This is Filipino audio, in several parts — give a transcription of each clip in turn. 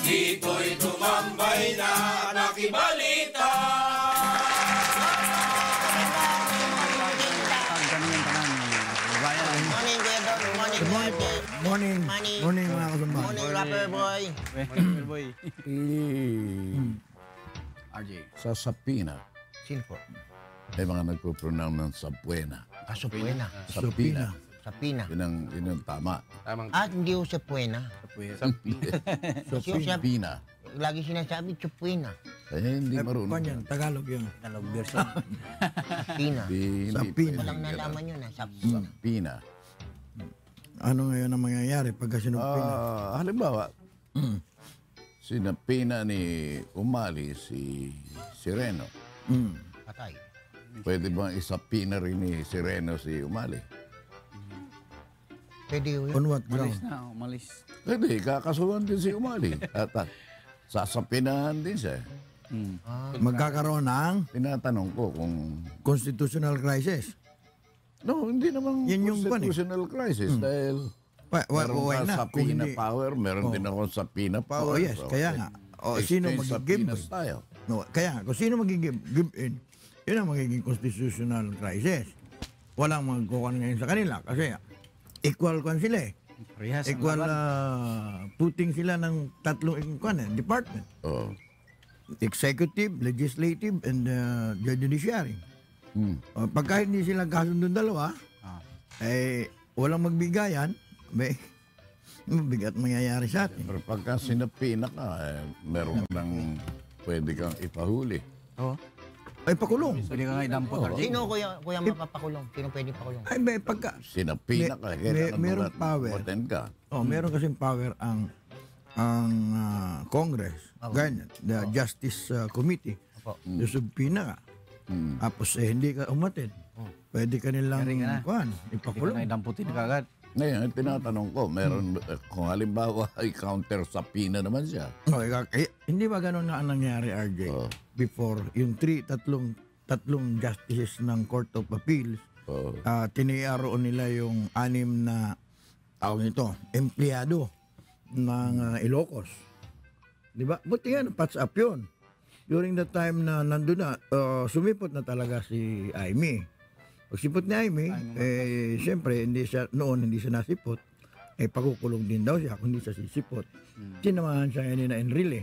Dito'y tumambay na nakibalita. Morning, Kuya Dong. Morning, Morning po. Morning. Morning mga kasumba. Morning, rapper boy. boy. RJ. Sa Sapina, Sino po? may mga nagpo-pronoun ng Sapuena. Supuena. Sapina. Sapina. Yun ang tama. Tamang Hindi ko Supuena. Sapina. Lagi sinasabi, Supuena. Eh, hindi marunong. Kanyan, Tagalog yun. Tagalog version. Sapina. Hindi Sapina. Walang pwedeng nalaman ganun. yun, ha? Sapina. Sapina. Ano ngayon ang mangyayari pagka sinupina? Halimbawa, sinapina ni Umali si Sireno. Patay. Pwede bang isapina rin ni Sireno si Umali? Pwede yun. On what Malis ground? na, umalis. Pwede, kakasuhan din si Umali. At sasapinahan din siya. Magkakaroon ng Tinatanong ko kung... constitutional crisis. No, hindi naman Yan yung constitutional crisis dahil meron Why ka not? sa Kung Pina hindi- power, meron din ako sa Pina power. Oh, yes, kaya nga. Sino exchange mag-give? subpoenas tayo. No, kaya nga, kung sino mag-give in, yun ang magiging constitutional crisis. Walang magkukuha ngayon sa kanila kasi equal kwan sila eh. Parehas ang Equal laban. putting sila ng tatlong department. Oh. Executive, legislative, and the judiciary. Pagka hindi sila kasundon dalawa, eh, walang magbigayan, mabigat mangyayari sa atin. Pero pagka sinapina ka, meron kang pwede kang ipahuli. Oo. Ay, pakulong. Pwede ka nga idampot, RJ. Sino, kuya mapapakulong? Sino pwede pakulong? Ay, may pagka... Sinapina ka, merong power. Maten ka. Meron kasing power ang Congress, ganyan, the Justice Committee. The subpoena ka. Tapos hindi ka umatid. Pwede ka nilang Yari ka na. kuhan, Pwede ka ipakulong. nga idamputin ka agad. Ngayon, tinatanong ko, meron, kung halimbawa ay counter sapina naman siya. Hindi ba ganun na ang nangyari, RJ? Before, yung tatlong justices ng Court of Appeals, tiniaroon nila yung 6 na tawag nito, empleyado ng Ilocos. Di ba? Buti nga, patch up yun. During the time na nandun na, sumipot na talaga si Aimee. Pag sipot ni Aimee, siyempre, hindi siya nasipot, pakukulong din daw siya kung hindi siya sisipot. Sinamahan siya ngayon na Enrile.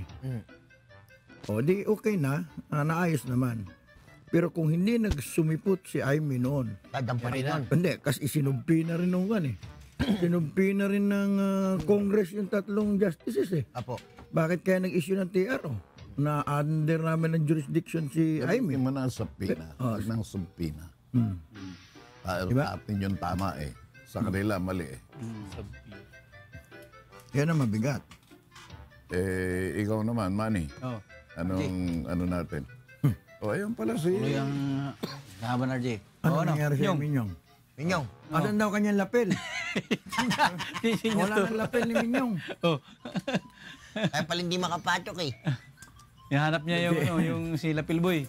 O, di okay na, naayos naman. Pero kung hindi nagsumipot si Aimee noon, Tadamparin nun. hindi, kasi isinumpi na rin nung kan eh. Sinumpi na rin ng Congress yung tatlong justices eh. Apo. Bakit kaya nag-issue ng TRO? Na under namin ng jurisdiction si Hindi Aimee. mo na sapina. Huwag nang sapina. Diba? Atin yung tama eh. Sa kanila, mali eh. Yan ang mabigat. Ikaw naman, Manny. Oo. Ano natin? Ayun pala si... Tuloy ang laban, RJ. Ano nangyari sa Minyong? Minyong. Asan daw kanyang lapel? Wala nang lapel ni Minyong. Oh. Kaya pala hindi makapatok eh. Ihanap niya yung si Lapilboy.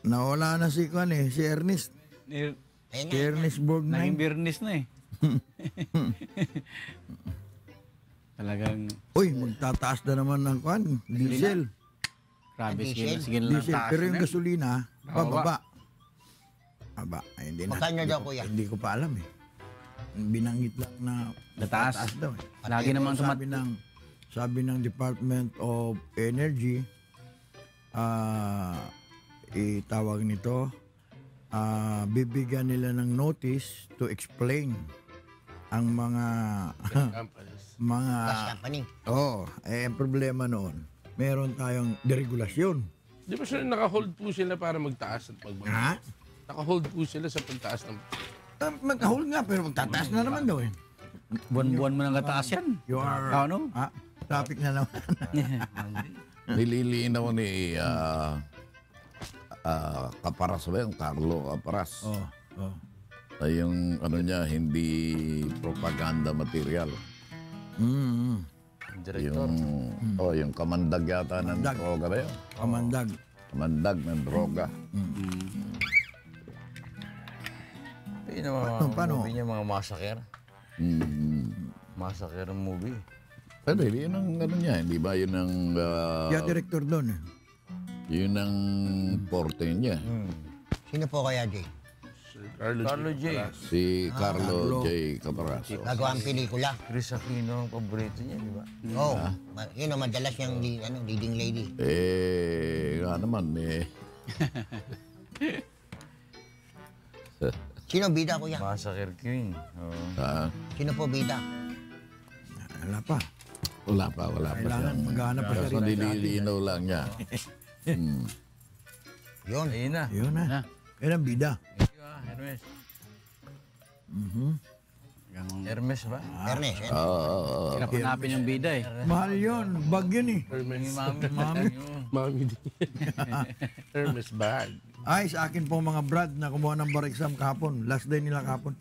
Nawala na si si Ernest. Ayun Si nga. Ernest Borg Naging 9. Bernis na eh. Talagang Uy, magtataas na naman ng diesel. grabe. Diesel? Sige lang Diesel. taas Pero yung na. gasolina, pababa. Ay, hindi na. Magkano daw, kuya? Hindi ko pa alam eh. Binanggit lang na Tataas. tataas daw eh. Lagi naman Sabi ng Department of Energy, itawag nito, bibigyan nila ng notice to explain ang mga Gas company. ang problema noon. Meron tayong deregulasyon. Di ba sir, naka-hold po sila para magtaas at magbaba? Ha? Naka-hold po sila sa pagtaas ng... Magkahol nga, pero magtataas na naman daw eh. Buwan-buwan mo nang kataas yan. You are, Ano? traffic na naman. Nililinaw ni Caparas ba yung Carlo Caparas. Ay yung ano niya, hindi propaganda material. Yung kamandag yata ng droga ba yun? Kamandag. Kamandag ng droga. Yung mga Paano? movie niya, mga massacre. Massacre movie. Pero yun ang ano niya, hindi ba yun ang Kaya director doon. yun ang porte niya. Sino po kaya, Jay? Si Carlo, Carlo J. Si Carlo J. Caparaso. Gagawa ang pelikula. Chris Aquino ang paborito niya, di ba? Oo. Yun ang madalas yung leading lady. Nga naman, Sino bida, kuya? Massacre Queen. Oo. Sino po bida? Wala pa. wala pa Kailangan siyang. maghanap pa siya Kaso rin. nililinaw lang niya. Yun. Ayun na. Yun na. Yan ang bida. Thank you, Hermes. Hermes ba? Ernest. Hirap hanapin yung bida eh. Mahal yun. Bag yun eh. Yung mami. Mami din. Hermes bag. Ay, sa akin po mga brad na kumuha ng bar exam kahapon. Last day nila kahapon.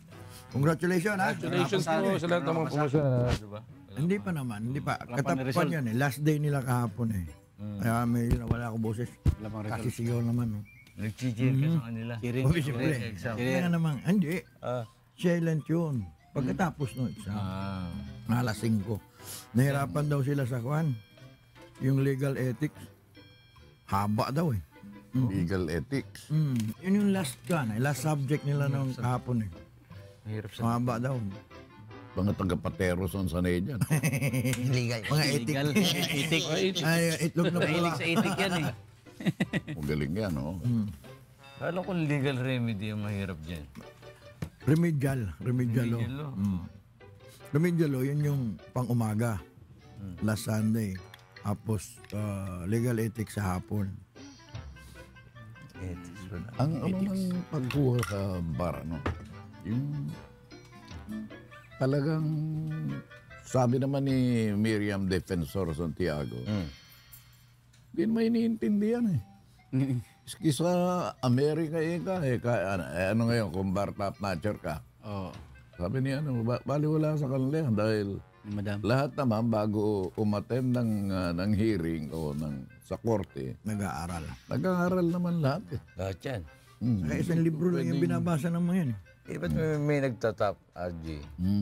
Congratulations ha. Congratulations po sa lahat ng mga pumasok. Hindi pa naman. Hindi pa. Katapuan yan eh. Last day nila kahapon eh. Kaya may wala ako boses. Kasi sigaw naman. No? Nag-cheer ka sa kanila. Cheering. Oh, siyempre. Exam. Kaya naman. Hindi. Ah. Silent yun. Pagkatapos no exam. Alas 5. Nahirapan daw sila sa kwan. Yung legal ethics. Haba daw eh. Legal ethics. Yun yung last kan, last subject nila nung kahapon eh. Mahirap sa... Mahaba daw. Mga taga-pateros ang sanay dyan. Legal. Mga etik. Legal. Itik. Ay, itlog na pula. Mahilig sa itik yan eh. Magaling yan, no? Kala ko legal remedy ang mahirap dyan. Remedial. Remedial law. Hello. Remedial law, yun yung pang-umaga. Last Sunday. Tapos legal ethics sa hapon. Ethics wala. Ang ano ng pagkuha sa bar, no? Yung talagang sabi naman ni Miriam Defensor Santiago, hindi naman iniintindihan eh. Iski sa Amerika ano ngayon, kung bar top notcher ka. Oo. Sabi niya, baliwala sa kanila yan dahil Madam. lahat naman bago umattend ng hearing o sa korte, Nag-aaral. nag-aaral naman lahat eh. Lahat yan. Kaya isang libro lang yung binabasa ng mga yan. Ba't may nagtatap, RG?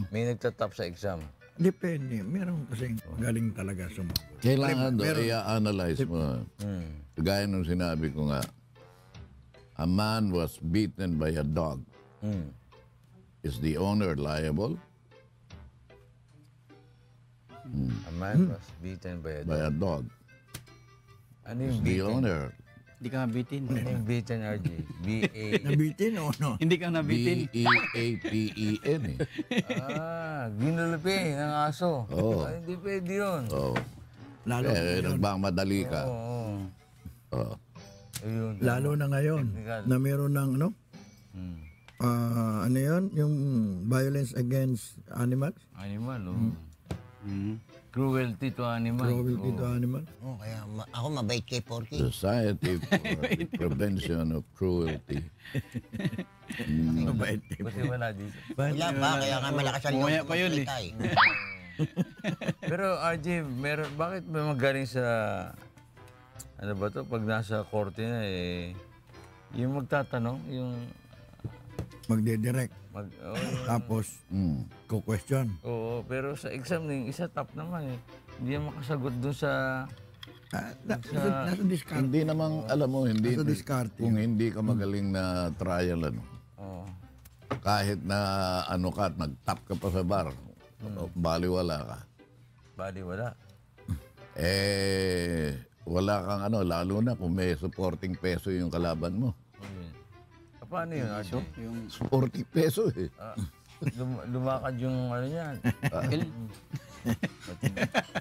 May nagtatap sa exam. Depende. Meron kasing galing talaga sa mga. Kailangan doon, i-analyze mo. Gaya nung sinabi ko nga, a man was beaten by a dog. Is the owner liable? A man was beaten by a dog. By a dog. Ano yung Is the beaten? owner. Hindi ka nabitin. Ano yung beaten, RG? B-A... Nabitin o no? Hindi ka nabitin. B-E-A-P-E-N eh. Ginulupi ng aso. Oo. Ay, hindi pwede yun. Oh. Lalo, Nagmamadali ka. Oo. Oh. Ayun. lalo na ngayon Technical. na meron ng ano? Ano yun? Yung violence against animals? Animal, oh. Cruelty to animal. Cruelty to animals? Oh, kaya ako mabait kay Porky. Society for the Prevention of Cruelty. Mabait. Kasi wala dito. Wala pa, kaya nga malakas ang Bumaya loob pa yun, magsalita eh. Pero RJ, bakit may magaling sa, ano ba to, pag nasa korte na eh, yung magtatanong, yung, Magdedirect. Tapos, ko-question. oo, pero sa exam yung isa top naman eh. Hindi yan makasagot dun sa, Nasa discard. Hindi namang, alam mo, hindi, Nasa diskarte. kung hindi ka magaling na trial, ano, oh, kahit na ano ka, nag-tap ka pa sa bar, baliwala ka. bali wala. Wala kang ano, lalo na kung may supporting peso yung kalaban mo. Ayun. Paano yun, RJ? Supporting peso eh. Lumakad yung ano yan.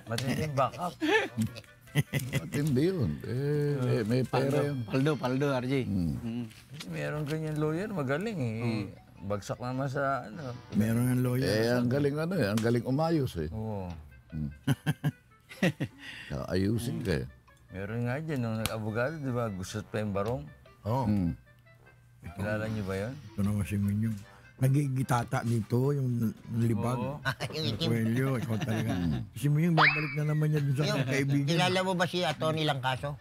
Matinding backup. Matindi yun. May pera yun. Paldo, RJ. Kasi meron ganyan lawyer, magaling eh. Bagsak naman sa ano. Meron ng lawyer. Ang galing ano eh, ang galing umayos eh. Oo. Ayusin ka eh. Meron nga dyan, nung nag-abogado, di ba, gusot pa yung barong. Oo. Kilala niyo ba yun? Ito naman si Minyong. Nagigitata dito, yung libag. Oo. Coelho, ikaw talaga. Si Minyong babalik na naman niya dun sa Yung, kaibigan. kilala mo ba si Atty. Langkaso?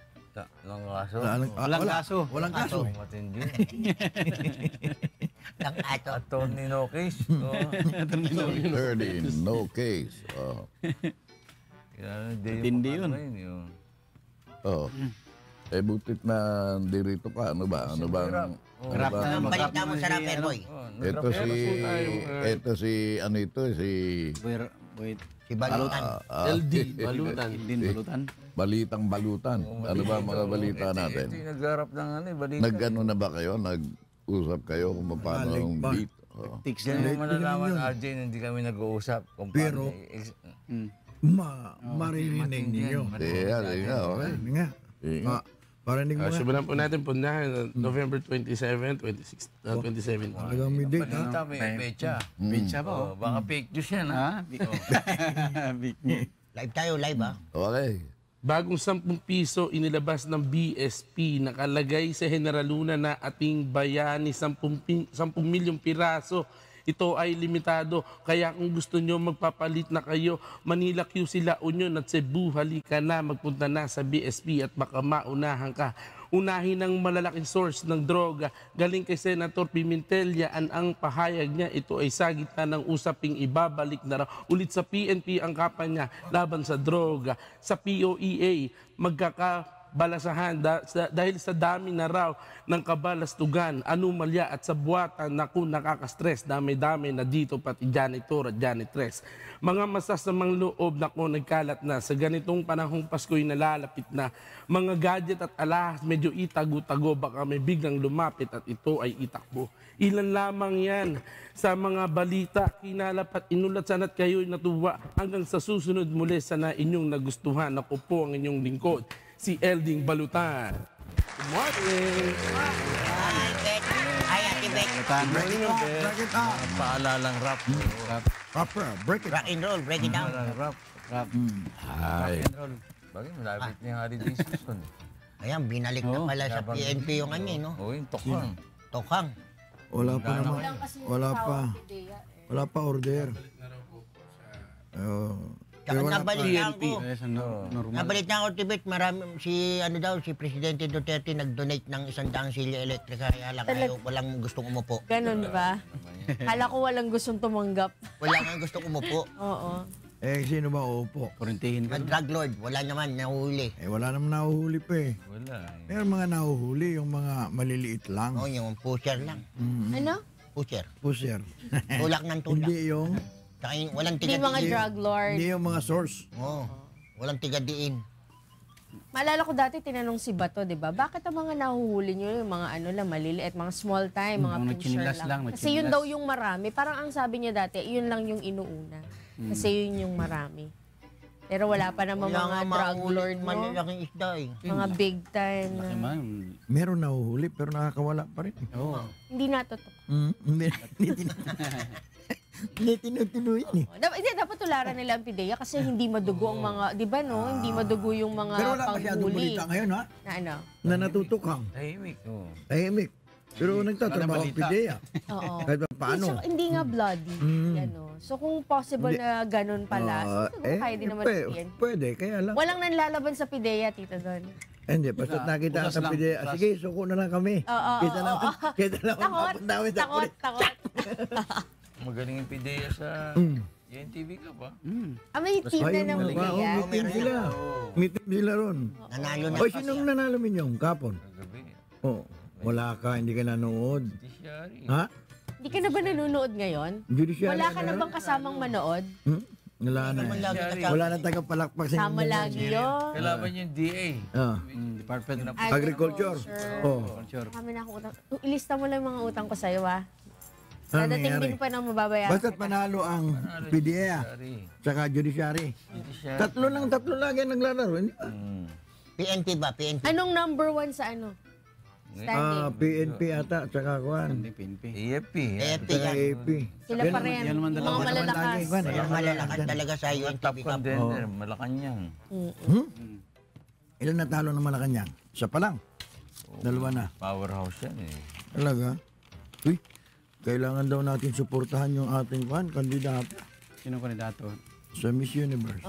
Nang kaso? Walang kaso. Walang kaso. Matindi. Ng ato. Attorney Nokis. Oh. 13, no case. Oh. Tindi yun. Oh. Eh, butit na dirito ka. Ano ba? Ano ba? Hirap. Ano Hirap ba? na Ang mag- balik na mo sa si, rapper, ano, boy. Ito si Si Balutan. LD, balutan. Din balutan. Balitang Balutan. Ano ba mga balita natin? Ito yung nagharap ng balita. Nag-ano na ba kayo? Nag-usap kayo kung paano Galing ang pa. beat? Oh. Tiks Diyan na. yung malalaman, RJ, na hindi kami nag-uusap. Kung Pero- Mm. Maririnig ninyo. Yeah, okay. Hindi nga. Parinig mo nga. Subunan po natin pundahan November 27, 2017. Talagang may date, ha? Balita, may pecha. Pizza ba? Oh, baka fake news yan, ha? Ha? Big news. Live tayo, live ha. Okay. Bagong 10 piso inilabas ng BSP, nakalagay sa General Luna na ating bayani 10 milyong piraso. Ito ay limitado, kaya kung gusto nyo magpapalit na kayo, Manila QC La Union at Cebu, halika na, magpunta na sa BSP at baka maunahan ka. Unahin ng malalaking source ng droga, galing kay Senator Pimentel, yan ang pahayag niya. Ito ay sa gitna ng usaping ibabalik na raw ulit sa PNP ang kampanya laban sa droga. Sa POEA, magkakabalasahan dahil sa dami na raw ng kabalastugan, anomalya at sabuatan na kung nakaka-stress, dami-dami na dito pati janitor at janitress. Mga masasamang loob na kung nagkalat na sa ganitong panahong Pasko'y nalalapit na. Mga gadget at alahas medyo itago-tago, baka may biglang lumapit at ito ay itakbo. Ilan lamang yan sa mga balita, kinalap at inulat sana't kayo'y natuwa. Hanggang sa susunod muli, sana inyong nagustuhan. Ako po ang inyong lingkod, si Elding Balutan. Good morning! Ay, Bet. Ay, Ate Bet. Break it up, break it up. Paalalang rap. Proper, break it up. Rock and roll, break it down. Paalalang rap. Rap. Ay. Bagay, malapit na yung holiday season. Ayan, binalik na pala sa PNP yung ano, no? Oo, yung tokang. Tokhang. Wala pa naman. Wala pa order. Tsaka wala nabalitaan ko. Yes, ano, normal. Nabalitaan ko, Tibet, marami, si Presidente Duterte nag-donate ng 100 silya elektrika, kaya lang ayaw, walang gustong umupo. Ganun ba? Kala ko walang gustong tumanggap. Wala nga gustong umupo. Oo. Sino ba uupo? Kurintihin ka. Ang drug lord, wala naman, nahuli. Wala naman nahuhuli pa eh. Wala. Pero mga nahuhuli, yung mga maliliit lang. Oo, yung pusher lang. Ano? Pusher. Pusher. Tulak ng tulak. Hindi yung, Tsaka yung walang Hindi mga tigadiin. drug lord. hindi yung mga source. Oo, walang tigadiin. Maalala ko dati, tinanong si Bato, di ba? Bakit ang mga nahuhuli nyo, yung mga ano lang, maliliit, mga small time, mga Mga pusher nagchinilas lang, Kasi yun daw yung marami. Parang ang sabi niya dati, yun lang yung inuuna. Kasi yun yung marami. Pero wala pa naman Wala mga nga drug mahuli, lord, no? malalaking isda eh. Mga big time. Laki Na, man. Meron nahuhuli pero nakakawala pa rin. Oo. hindi natutok. Hindi tinutuloy yan eh. Dapat tularan nila ang PIDEA kasi hindi madugo ang mga, di ba no? Hindi madugo yung mga Pero wala masyadong panghuli. balita ngayon ha, Na ano? na natutukang. Tahimik. Oo. Tahimik. Pero nagtatrabaho ang balita. PIDEA. Oo. Kahit pa paano. So, hindi nga bloody. Yan, no? So kung possible na ganun pala, siguro kaya din naman yan. Pwede, kaya lang. Walang nanlalaban sa PIDEA, tito doon. Hindi, basta nakita Usas sa lang, PIDEA. usas. Sige, suko na lang kami. Oo, Kita oo, naman, oo. kita naman Takot, papundawi sa takot, takot. Magaling yung PIDEA sa YNTV ka ba? May team na ng Ay, PIDEA. may team sila. May team sila ron. Nanalo na. O, sinong nanalo ninyong kapon? Kagabi. Oh, wala ka, hindi ka nanood. Judiciary. Ha? Hindi ka na ba nanonood ngayon? Judiciary? Wala ka na bang kasamang manood? Wala na. Naman lagi kasama. Wala na tagapalakpak sa Sama lagi yun. Kalaban yung DA. Department of Agriculture. Oh. Culture. Kami na akong utang. Ilista mo lang yung mga utang ko sa'yo, ah. Ano Dadating nangyari? din pa ng mababayaran. Basta't panalo ang PIDEA Judiciary. tsaka judiciary. Judiciary. Tatlo lagi ang naglalaro. Hindi ba? PNP ba? PNP. Anong number 1 sa ano? Standing. PNP ata tsaka kuan. Hindi, PNP. AFP. AFP Tsaka yan. AP. Sila pa rin. yan naman Yung dalawa. mga malalakas. Kuan, Kaya yan malalakas talaga sa Yung top UNTV Cup. contender, Malacanang. Ilan natalo ng Malacanang? Isa pa lang. Dalawa na. Powerhouse yan eh. Talaga? Uy, kailangan daw natin suportahan yung ating kuan, kandidato Sino kandidato? sa Miss Universe.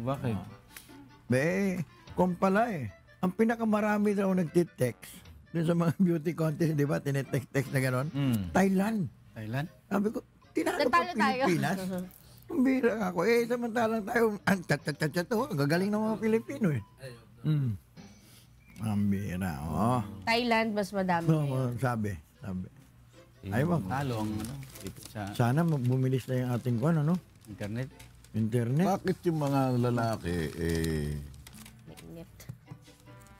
Bakit? Be, kung pala eh. Ang pinakamarami daw nagtitext dun sa mga beauty contest, di ba? Tinetext-text na gano'n. Thailand. Thailand? Sabi ko, tinalo pa Natalo tayo. Pilipinas. Tumbira ako. Samantalang tayo, ang chat-chat-chat, gagaling ng mga Pilipino eh. Ang bira, oh. Thailand, mas madami. Sabi. Ay, ba? Talo ang ano, dito sa Sana bumilis na yung ating kwan, ano? internet. Internet. Bakit yung mga lalaki Mainit.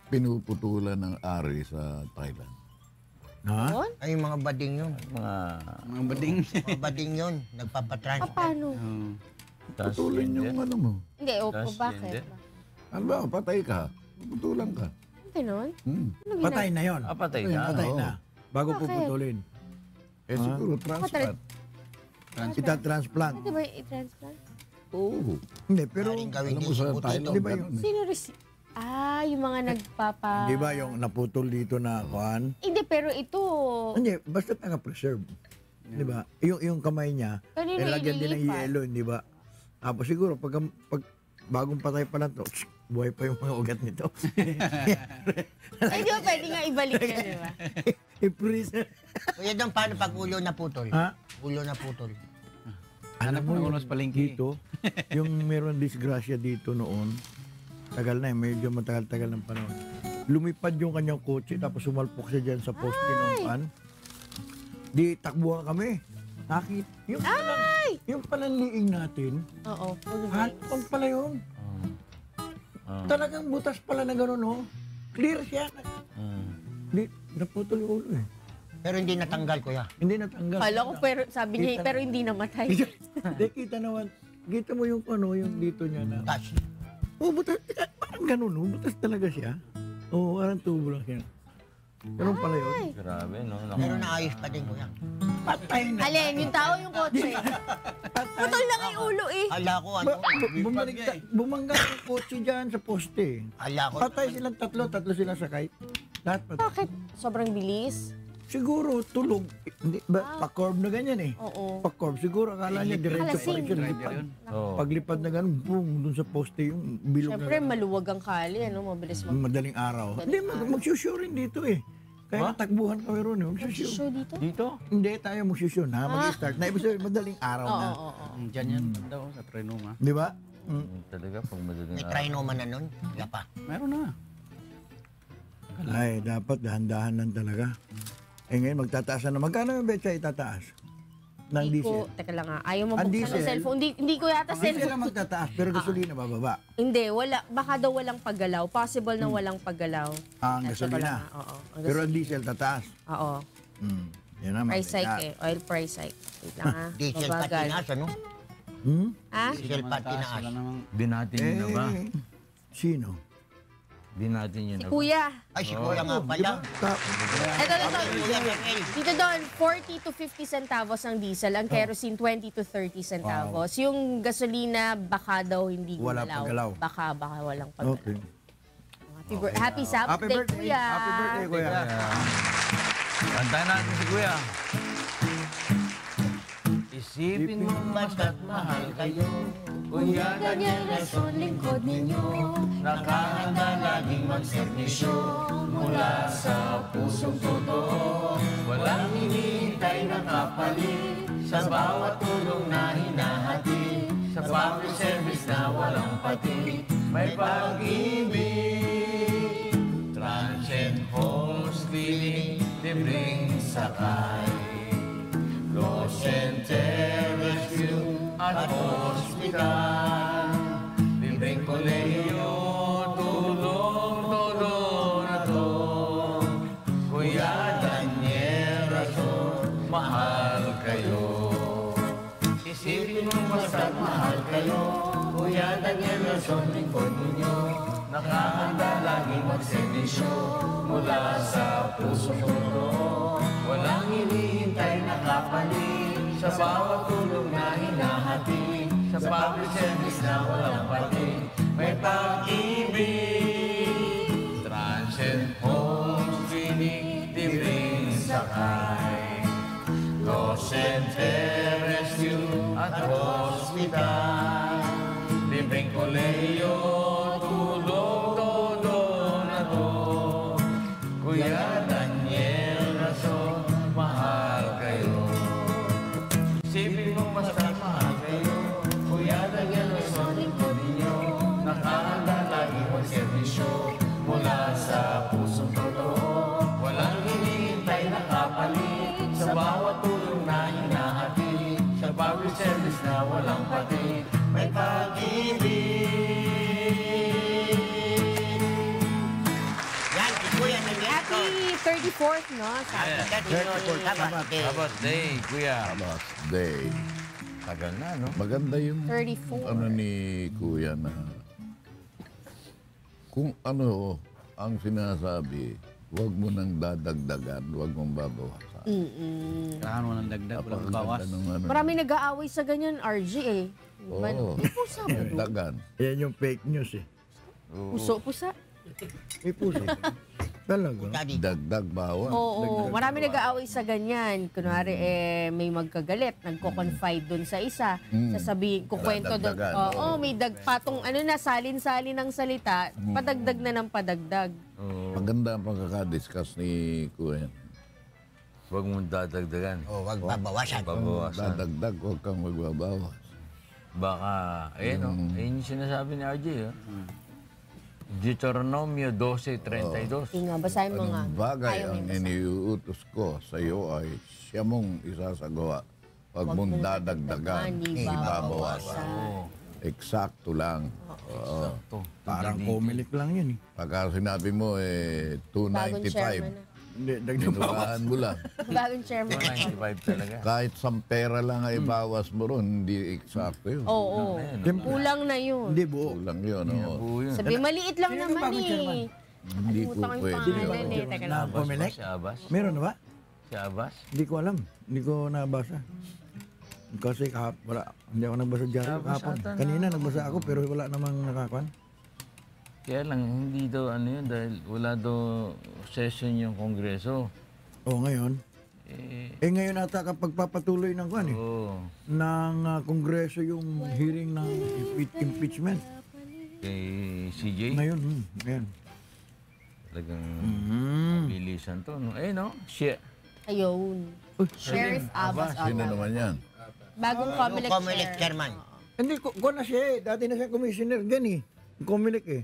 pinuputulan ng ari sa Thailand? Ha? Yun? Ay, yung mga bading yun. Mga bading. Mga bading yun. Nagpapatransplant. Paano? Putulin yung ano mo. Hindi, opo, Transgender. bakit? Ano ba, patay ka. Putulan ka. Ganon? Hmm. Ano Patay na yon. Patay Ayun, na. Patay na. Bago Bakit? puputulin. Siguro transplant. Itatransplant. Pwede ba i-transplant? Oo. Hindi, pero Maring gawin Alam din mo sa sa Thailand, Di ba ganun eh. Sino yung mga nagpapa... di ba yung naputol dito na kwan? Hindi, pero ito... Hindi, basta naka-preserve. Di ba? Yung kamay niya, Kanino nilagyan din ng ililipat? yelo, di ba? Tapos siguro, pag bagong patay pa lang to, buhay pa yung mga ugat nito. Ay, di ba pwede nga ibalik yan, di ba? I-freeze. Kuya Dong, paano pag ulo na putol? Ha? Ulo na putol. Alam mo, Unos palengke. dito, yung meron disgrasya dito noon, tagal na eh, medyo matagal-tagal ng panahon. Lumipad yung kanyang kotse, tapos sumalpok siya dyan sa poste ng pan. Di, takbuhan kami. Nakit, yung palang liing natin, Oo. halpang pala yun. Talagang butas pala na gano'n, oh. Clear siya. Di, naputol yung ulo eh. Pero hindi natanggal, kuya. Hindi natanggal. Kala ko, pero sabi niya, pero hindi namatay. Di, kita naman, kita mo yung ano, yung dito niya na. Touch. Oh, butas, parang ganun, oh. Butas talaga siya. Oo, parang tubo lang siya. Ganun pala yun. Grabe, no? Pero naayos pa din, kuya. Patay na. Alin, yung tao yung kotse. Putol lang yung ulo eh. Hala ko, ano? Bumangga yung kotse dyan sa poste. Hala ko. Patay silang tatlo silang sakay. Lahat patay. Bakit? Sobrang bilis? Siguro tulog. Hindi, pa-curve na ganyan eh. Oo. Pa-curve. Siguro akala niya diretso pa rin siya. Lipad. Oo. Paglipad na ganun, boom, dun sa poste yung bilog Siyempre, na. maluwag ang kali, ano, mabilis mag... Madaling araw. Hindi, magsushow rin dito eh. Kaya natakbuhan kami ron eh. Magsushow. Show dito? Dito? Hindi, tayo magsushow na. Mag-start na. Ibig sabihin, madaling araw Oo, na. oo, oo. Diyan yan daw sa Trinoma. Di ba? Talaga, pag madaling May araw. trinoma na nun. Wala pa. Meron na. Ay, dapat dahan-dahan lang talaga. Eh ngayon, magtataas na. Magkano yung betsa itataas? Ng Hindi diesel? ko, teka lang nga, ayaw mo Ang buksan diesel? ng cellphone. Hindi ko yata Diesel cellphone. lang magtataas, pero gasolina bababa. Hindi, wala. Baka daw walang paggalaw. Possible na walang paggalaw. Ang Ito gasolina. pala nga, Oo. Ang Pero ang diesel tataas. Oo. Yan naman. Price hike eh. Oil price hike. Wait lang ha. Diesel pa Mabagal. tinaas, ano? Ha? Diesel pa Mataas, tinaas. wala namang... Binatin nyo na ba? Sino? Binatin nyo Si na ba? Kuya. Ay, si kuya nga pala. Ito. Kuya Rafael. Dito doon, 40 to 50 centavos ang diesel. Ang kerosene, 20 to 30 centavos. Yung gasolina, baka daw hindi Wala gumalaw. paggalaw. Baka walang paggalaw. Okay. Happy Sabbath Happy Day, birthday. Kuya. Happy birthday, kuya. Kantahan natin si Kuya. Isipin mo basta't mahal kayo. Kuya, Ganyan lesson lingkod ninyo. nakahanda laging magservisyo. Mula sa pusong totoo. Walang hinihintay na kapalit. Sa bawat tulong na hinahati. Sa public service na walang pati. May pag-ibig. Transient Homes Clinic, libreng sakay. Lost Center Rescue at Hospital. Libreng kolehiyo, tulong todo na to. Kuya Daniel Rason, mahal kayo. Isipin mo basta't mahal kayo. Kuya Daniel Rason, lingkod ninyo. Nakahanda laging magservisyo. Mula sa pusong totoo. Walang hinihintay na kapalit. Sa bawat tulong na hinahati. Sa public service na walang pati. May pag-ibig. Transient Homes Clinic, libreng sakay. Lost Center Rescue at Hospital. Libreng kolehiyo, tulong todo na to. Kuya Daniel na walang pati, may pag-ibig. Yan, si Kuya Naglason. Happy 34th, no? Sabi. Sabat day, kuya. Last day. Tagal na, no? Maganda yung 34. ano ni Kuya na kung ano ang sinasabi, huwag mo nang dadagdagan, huwag mong babawasan. Kailangan mo ng dagdag, walang bawas. Napakaganda ng ano. Marami nag-aaway sa ganyan, RG eh. Oo. May pusa ba doon? Dagdagan. Yan yung fake news eh. Puso-pusa? May puso. Talaga. Daddy. Dagdag bawas. Oo, marami nag-aaway sa ganyan. Kunwari, may magkagalit, nagko-confide dun sa isa. Sasabihin, kukwento doon. Dadagdagan, Oo, may patong, salin-salin ng salita, padagdag na ng padagdag. Maganda ang pagkakadiscuss ni Kuya. Huwag mong dadagdagan. Oh, wag babawasan. Babawasan. Dadagdag, huwag kang magbabawas. Baka, ayun o, ayun yung sinasabi ni RJ, oh. Deuteronomio 12:32. Yung nga, basahin mo nga. Anong bagay Ayaw ang may basa. iniuutos ko sa iyo ay siya mong isasagawa. Huwag mong dadagdagan, ibabawasan. Eksakto lang. Oo. Parang Comelec lang yan eh. Pagka sinabi mo, Bagong chairman 295, na. Hindi, dagdag bawas. tinulahan mo lang. Bagong chairman. 95 talaga. Kahit sampera lang ay bawas mo ron, hindi eksakto yun. Oo, kulang na yun. Hindi buo. Kulang yun. Oo. Oo, yun. Sabi, maliit lang Sino yung naman bagong chairman? eh. Hindi po Utang yung pwede. pangalan eh. Teka lang. Na Comelec? Si Abbas? Meron na ba? Si Abbas? Hindi ko alam. Hindi ko nabasa. Kasi wala. Hindi ako nagbasa dyan kahapon. Kanina nagbasa ako pero wala namang nakakuan. Kaya lang, hindi daw ano yun dahil wala daw session yung Kongreso. O ngayon. Ngayon ata kapag papatuloy ng kuan eh. Oo. Ng Kongreso yung hearing ng impeachment. Kay CJ, Ngayon, ngayon. talagang bilisan to. No? No? Siya. Ayun. Sheriff Abbas. Sino naman yan? Bagong Comelec Comelec chair. chairman. Hindi, ko na siya eh. Dati na siya commissioner dyan eh. Comelec eh.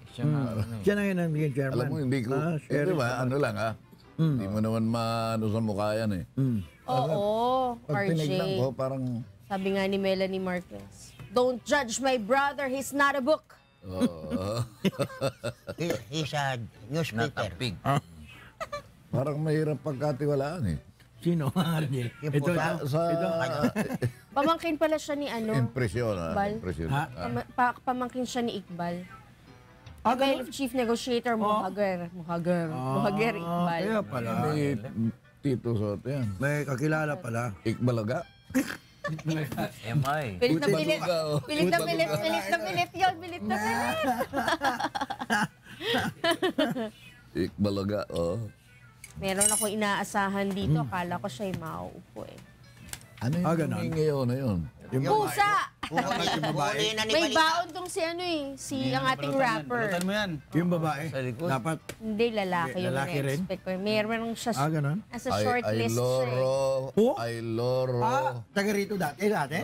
Siya nga, ano eh. Siya na yun ang naging chairman. Alam mo, hindi ko, sheriff. di ba, ano lang ha? Hindi mo naman maano sa mukha yan eh. Oo, Pag tinignan RJ. ko, parang, Sabi nga ni Melanie Marquez, don't judge my brother, he's not a book. He's a newspaper. Natapig. parang mahirap pagkatiwalaan eh. Sino? RJ? Yung Ito, pusa. ito. Sa Pamangkin pala siya ni impresyon, Iqbal. impresyon. Ha? Pamangkin siya ni Iqbal. Ah, Iqbal, Chief Negotiator, Muhagar Iqbal. Kaya pala. May Tito Soto yan. May kakilala pala. Ikbalaga. MI. Pilit na pilit. Buta-buga, oh. Pilit na pilit. Pilit na pilit yun. Pilit na pilit. Ikbalaga, oh. Meron ako inaasahan dito. Akala ko siya'y mauupo eh. Ano yung ganon. ngayon na yun? Pusa! Huli na ni May Balita. baon tong si ano eh. Si ang ating rapper. Balutan mo yan. Yung babae. Sa likod. Dapat. Hindi, lalaki yung Lalaki rin? na-expect ko. Meron siya Ganon. as a short list siya eh. Oh? Ay loro. Taga rito dati. Dati?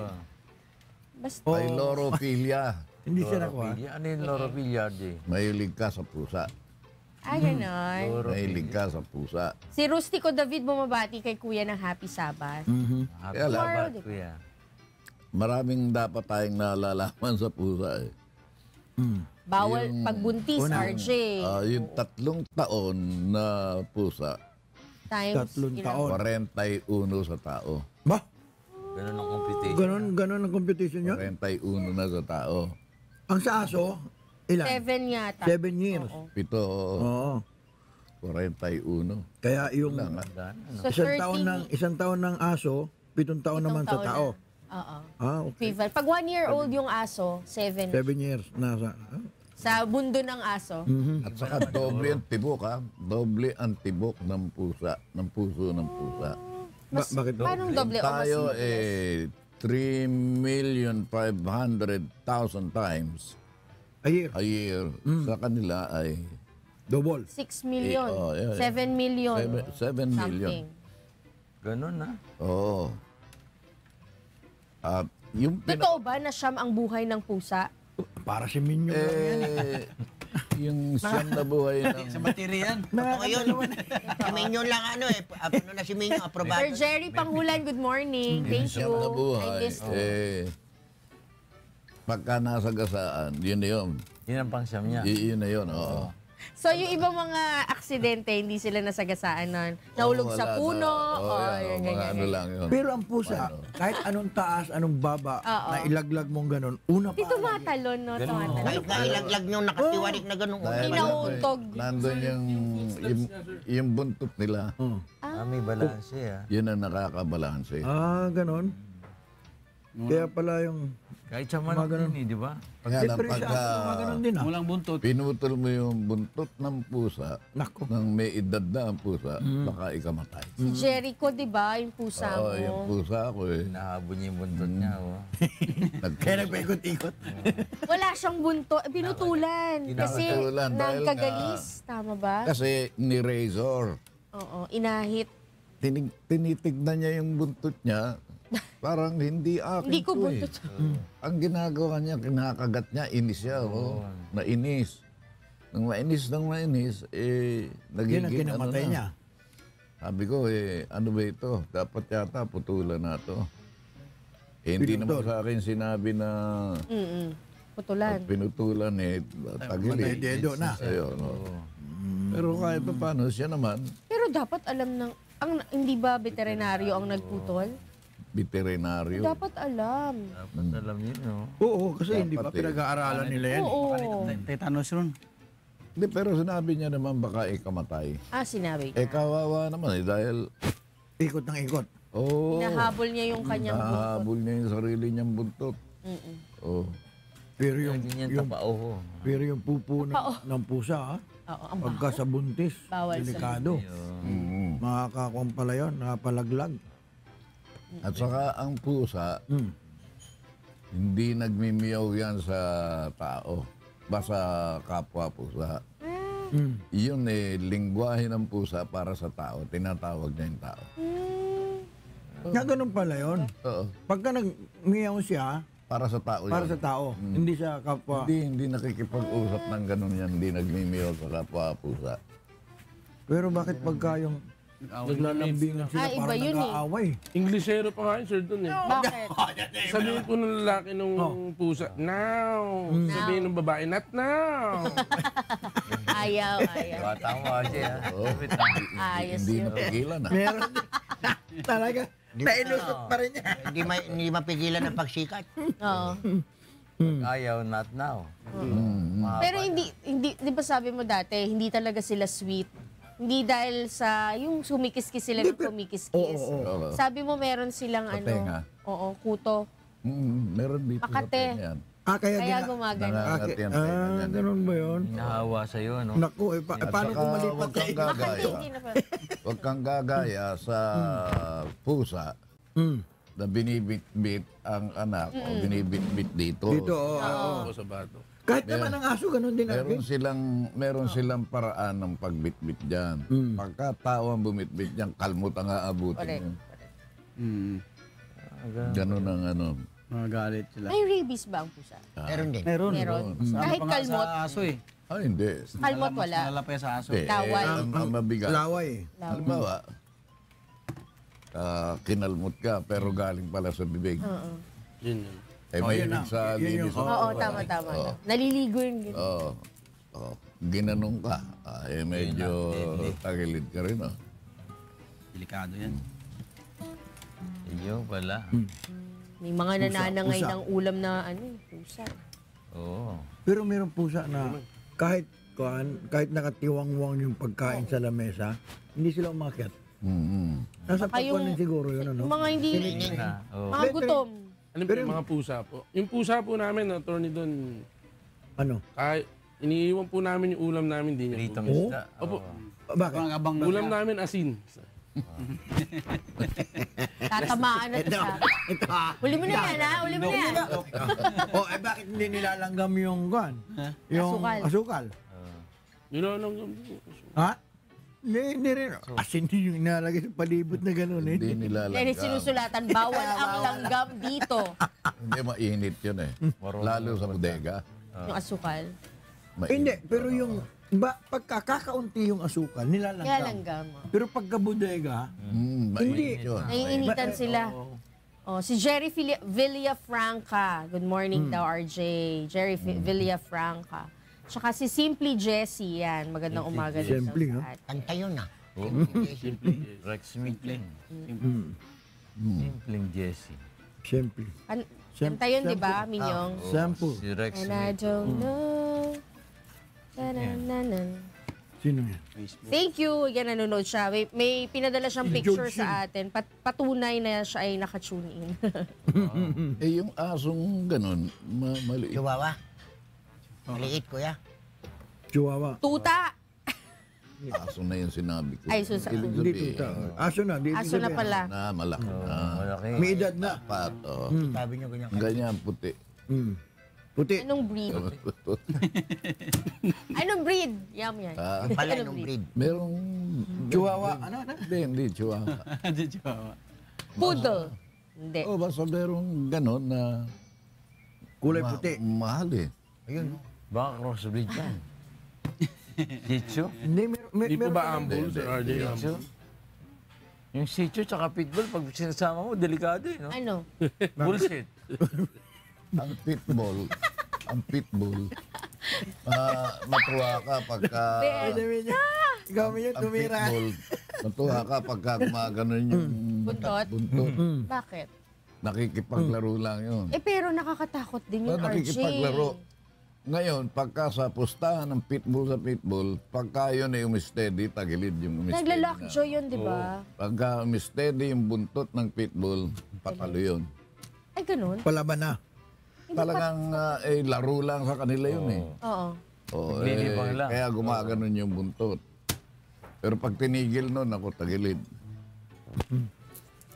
Basta. Ay lorofilia. Hindi siya nakuha. Ano yung Loropilla, RJ? Mahilig ka sa pusa. Ganon. Mahilig ka sa pusa. Si Rustico David bumabati kay Kuya ng Happy Sabbath. Happy Kaya lang, Sabbath, kuya. maraming dapat tayong nalalaman sa pusa eh. Bawal pagbuntis, RJ. Yung 3 taon na pusa, Times, 3 taon. 41 sa tao. Ba? Ganun ang competition. Ganon ang competition nyo? 41 na sa tao. Ang sa aso, ilan? 7 yata. 7 years. Oo. 7, Oo. 41. Kaya yung So, 13 isang taon ng aso, 7 taon naman sa taon tao. na. Oo. Okay. Equivalent. Pag 1 year old yung aso, 7. 7 years nasa. Sa mundo ng aso. At saka doble ang tibok ha. Doble ang tibok ng pusa, ng puso ng pusa. Bakit? Paano doble o mas Tayo mabilis? 3,500,000 times A year. a year. Sa kanila ay Double. 6 million. yeah. 7 million. 7 million. Something. Ganun na. Oo. At yung Totoo ba na siyam ang buhay ng pusa? Para si Minyo. Yung siyam na buhay ng... Sa baterya yan. Totoo yun. Si Minyon lang ano eh. Ano na si Minyon, aprobado. Sir Jerry Panghulan, good morning. Thank you. Siyam na I buhay, missed you. pagka nasa gasaan, yun na yun. Yun ang pangsyam niya. Yun na yun, oo. So yung ibang mga aksidente, hindi sila nasagasaan nun. Nahulog Oo, sa wala puno. na. Oo, yan, yan, mga ganyan, ano ganyan. lang yun. Pero ang pusa, kahit anong taas, anong baba, Oo. na ilaglag mong ganun, una Di pa. tumatalon, no? Tumatalon. Kahit na ilaglag nyo, nakatiwarik na gano'n. Dahil Kinauntog. nandun yung buntot nila. May balanse ah. Yun ang nakakabalanse. Ah, ganun. Kaya pala yung... Kahit sa manok ganun. din eh, di ba? Kaya lang, Siyempre pagka siya, mga ganun din ah. Walang buntot. pinutol mo yung buntot ng pusa, Nako. nang may edad na ang pusa, baka ikamatay. Si Jericho, di ba? Yung pusa Oo, mo. yung pusa ko eh. Nahabol niya yung buntot niya. Oh. Kaya nagpaikot-ikot. Wala siyang bunto. Binutulan. Kasi Binutulan dahil nagkagalis. Tama ba? Kasi ni Razor, Oo. Inahit. tinitignan niya yung buntot niya, parang hindi akin Hindi ko to buntot. Ang ginagawa niya, kinakagat niya, inis siya. Nainis. Nang mainis, Yun ang nagiging kinamatay ano na. niya. Sabi ko, ano ba ito? Dapat yata putulan na to. Hindi naman Pinutol. sa akin sinabi na Putulan. pinutulan tagili. Matay dedo na. Ayun, Pero kahit pa paano, siya naman, Pero dapat alam ng... hindi ba veterinaryo ang nagputol? veterinaryo. Dapat alam. Dapat alam yun, no? Oo, kasi hindi ba Dapat eh. pinag-aaralan nila yan? Oo. Tetanus ron. Hindi, pero sinabi niya naman baka ikamatay. Sinabi Eh, niya. kawawa naman dahil, Ikot ng ikot. Nahabol niya yung kanyang buntot. nahabol niya yung sarili niyang buntot. Oh. Pero yung, Hindi niya yung, tapao. pero yung pupo ng pusa, Oo, ang pagka sa buntis, Bawal sa delikado. Makakakuan pala yun, nakapalaglag. At saka ang pusa, hindi nagmimiyaw yan sa tao. Basta kapwa pusa. Yun lingwahe ng pusa para sa tao. Tinatawag niya yung tao. Nga ganun pala yun. Oo. Pagka nag-miyaw siya, Para sa tao para yan. sa tao, hindi siya kapwa. Hindi nakikipag-usap ng ganun yan. Hindi nagmimiyaw sa kapwa pusa. Pero bakit pagka yung naglalambingan sila, iba parang yun eh. nag-aaway? Englishero pa nga yun, sir, dun eh. Bakit? Sabihin po ng lalaki nung pusa, now. Sabihin ng babae, not now. Ayaw. Batang wasi ah. Ayos Hindi yun. napigilan na. Meron. Talaga. Nailusot pa rin niya. Hindi mapigilan ang pagsikat. Oo. Ayaw, not now. Pero hindi, di ba sabi mo dati, hindi talaga sila sweet. Hindi dahil sa, yung sumikis-kis sila ng kumikiskis. Oo. Sabi mo meron silang Patenga. kuto. Meron dito sa Makate. tenga yan. Kaya gumagano. Nangangat yan tenga niyan. Ganun ba yun? Nahawa sa'yo, no? Naku, paano saka kung malipat huwag kang kayo? gagaya. Hindi na pa. Huwag kang gagaya sa pusa na binibit-bit ang anak o binibit-bit dito. Dito, oo. O sa bato. Kahit naman ang aso, ganun din Meron silang paraan ng pagbitbit diyan. Pagka tao ang bumitbit diyan, kalmot ang aabutin mo. Ganun ang ano. Mga galit sila. May rabies ba ang pusa? Meron din. Meron. Meron. Sa Kahit ano pa nga kalmot, Sa aso eh. Hindi. kalmot wala. Malalapay sa aso. Hindi. Laway. Ang mabigat. Laway. Halimbawa, kinalmot ka pero galing pala sa bibig. Yun yun. May ibig sabihin sa Oo, tama. Naliligo yun. ginanong ka. Medyo tagilid ka rin. Delikado yan. Iyo pala. May mga nananangay pusa. ng ulam na pusa. Oo. Pero meron pusa na kahit nakatiwangwang yung pagkain sa lamesa, hindi sila umakyat. Nasa Baka yung- pagkuhan siguro yun, ano? Mga hindi, Na, oo. mga gutom. Ano po yung mga pusa po? Yung pusa po namin, attorney doon, Ano? kahit iniiwan po namin yung ulam namin, di niya po. Pritong isda. Opo, Bakit? Ang abang ulam namin asin. Tatamaan na siya. Uli mo na yan, ha? Uli mo na yan. Bakit hindi nilalanggam yung kuhan? Yung Asukal. asukal. Nilalanggam. Ha? Hindi rin. Asin yung inalagay sa palibot na gano'n eh. Hindi Yan nilalanggam. yung sinusulatan, bawal ang langgam dito. Hindi mainit yun eh. Lalo sa bodega. Yung asukal. Hindi, pero yung pagkakaunti yung asukal, Kaya nilalanggam. langgam. Pero pagka bodega, Mainit yun. Naiinitan sila. Oh, si Jerry Villafranca. Good morning daw, RJ. Jerry Villafranca. Tsaka si Simply Jessie, yan. Magandang umaga din Simply, daw ha? sa atin. Kanta yun na. Rex Simpleng. Simpleng Jesse. siyempre. Kanta yun, di ba, Minyong? Sample. Si Rex And I don't know. Ta-na-na-na. Sino yan? Thank you. Yan, nanonood siya. May pinadala siyang picture sa atin. Patunay na siya ay naka-tune in. Eh, yung asong ganun, maliit. Chihuahua. Maliit, kuya. Chihuahua. Tuta! Aso na yung sinabi ko. Ay, susa. Ibig Hindi sabihin, tuta. Aso na. Di Aso na pala. na malaki na. Malaki. May edad na. Dapat, Sabi niyo ganyan. Ganyan, puti. Puti. Anong breed? Anong breed? Yum yan. Pala nung breed. Merong... Chihuahua. Ano? Hindi, chihuahua. Hindi, Chihuahua. Poodle. Hindi. Oh, basta merong ganon na... Kulay puti. Mahal eh. Ayun. Baka crossbreed yan. Shih Hindi, Di po meron ba ambul, Sir RJ? Tzu? Yung Shih Tzu tsaka Pitbull, pag sinasama mo, delikado eh, no? Ano? Bullshit. Ang pitbull, matuwa ka pagka... Ikaw mo yun, Ang tumira. pitbull, matuwa ka pagka gumaganon yung Buntot? buntot. Bakit? Nakikipaglaro lang yun. Eh, pero nakakatakot din yung RJ. Nakikipaglaro. Ngayon, pagka sa pustahan ng pitbull sa pitbull, pagka yun ay umistedy, tagilid yung umistedy. Nagla-lockjaw yun, di ba? Pagka umistedy yung buntot ng pitbull, patalo yun. Ay, ganun? Palaban na. Talagang laro lang sa kanila yun eh. Oo. Oo, Naglilibang lang. Kaya gumaganon yung buntot. Pero pag tinigil nun, ako tagilid.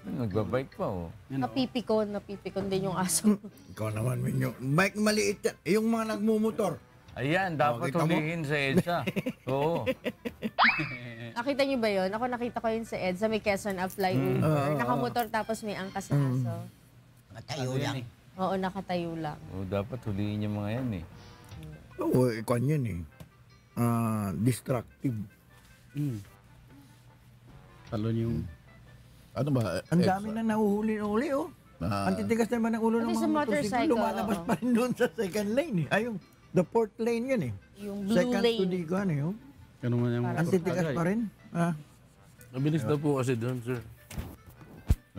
Nagbabike pa, oh. Napipikon din yung aso. Ikaw naman, Minyo. Bike maliit yan. Yung mga nagmumotor. Ayan, dapat kita mo? hulihin sa EDSA. Oo. Nakita niyo ba yun? Ako nakita ko yun sa EDSA, may Quezon a flyover. Nakamotor tapos may angkas na aso. Matayo lang. Oo, nakatayo lang. Oh, dapat hulihin yung mga yan, eh. Oo, ikon yan eh. Destructive. Talon yung... Ano ba? Ang dami na nahuhuli-huli, oh. Ang titigas naman ng ulo ng Pati sa mga motorcycle, motorcycle, lumalabas oo. pa rin doon sa second lane eh. Ay, the fourth lane yan eh. Yung blue Second to lane. the ano yun. Ganun man yung... Ang titigas pa rin. Mabilis na po kasi doon, sir.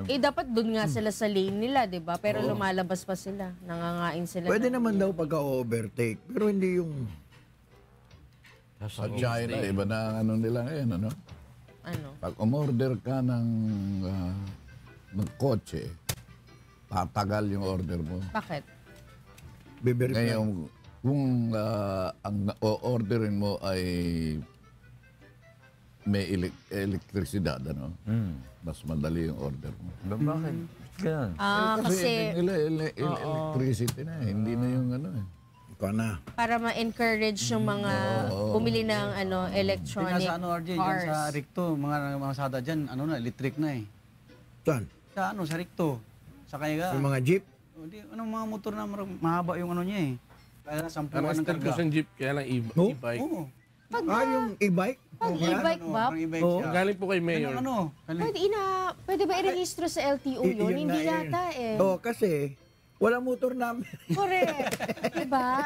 Eh, dapat doon nga sila sa lane nila, di ba? Pero lumalabas pa sila. Nangangain sila. Pwede ng- naman daw pagka-overtake, pero hindi yung... Sa China, iba na ang ano nila ngayon, ano? Ano? Pag umorder ka ng kotse, tatagal yung order mo. Bakit? Biberify. Ngayon, kung ang o-orderin mo ay may elektrisidad, ano? Mas madali yung order mo. Bakit? Ganun. Kasi Electricity na, hindi na yung ano eh. Ikaw na. para ma-encourage yung mga bumili ng ano Tingnan electronic sa ano, RJ, dyan cars. sa Ricto, mga masada dyan, ano na, electric na eh. Saan? Sa ano, sa Ricto. Sa kaya Yung mga jeep? anong mga motor na mahaba yung ano niya eh. Kaya na 10 Ang ng style ko karga. siyang jeep, kaya lang Oh? e-bike. Oo. Yung e-bike? Pag e-bike ba, Parang e-bike Oo. siya. Galing po kay Mayor. Ano? pwede ba i-registro sa LTO yun? Yun Hindi nga yata eh. Oo, kasi wala motor number. Correct. Diba?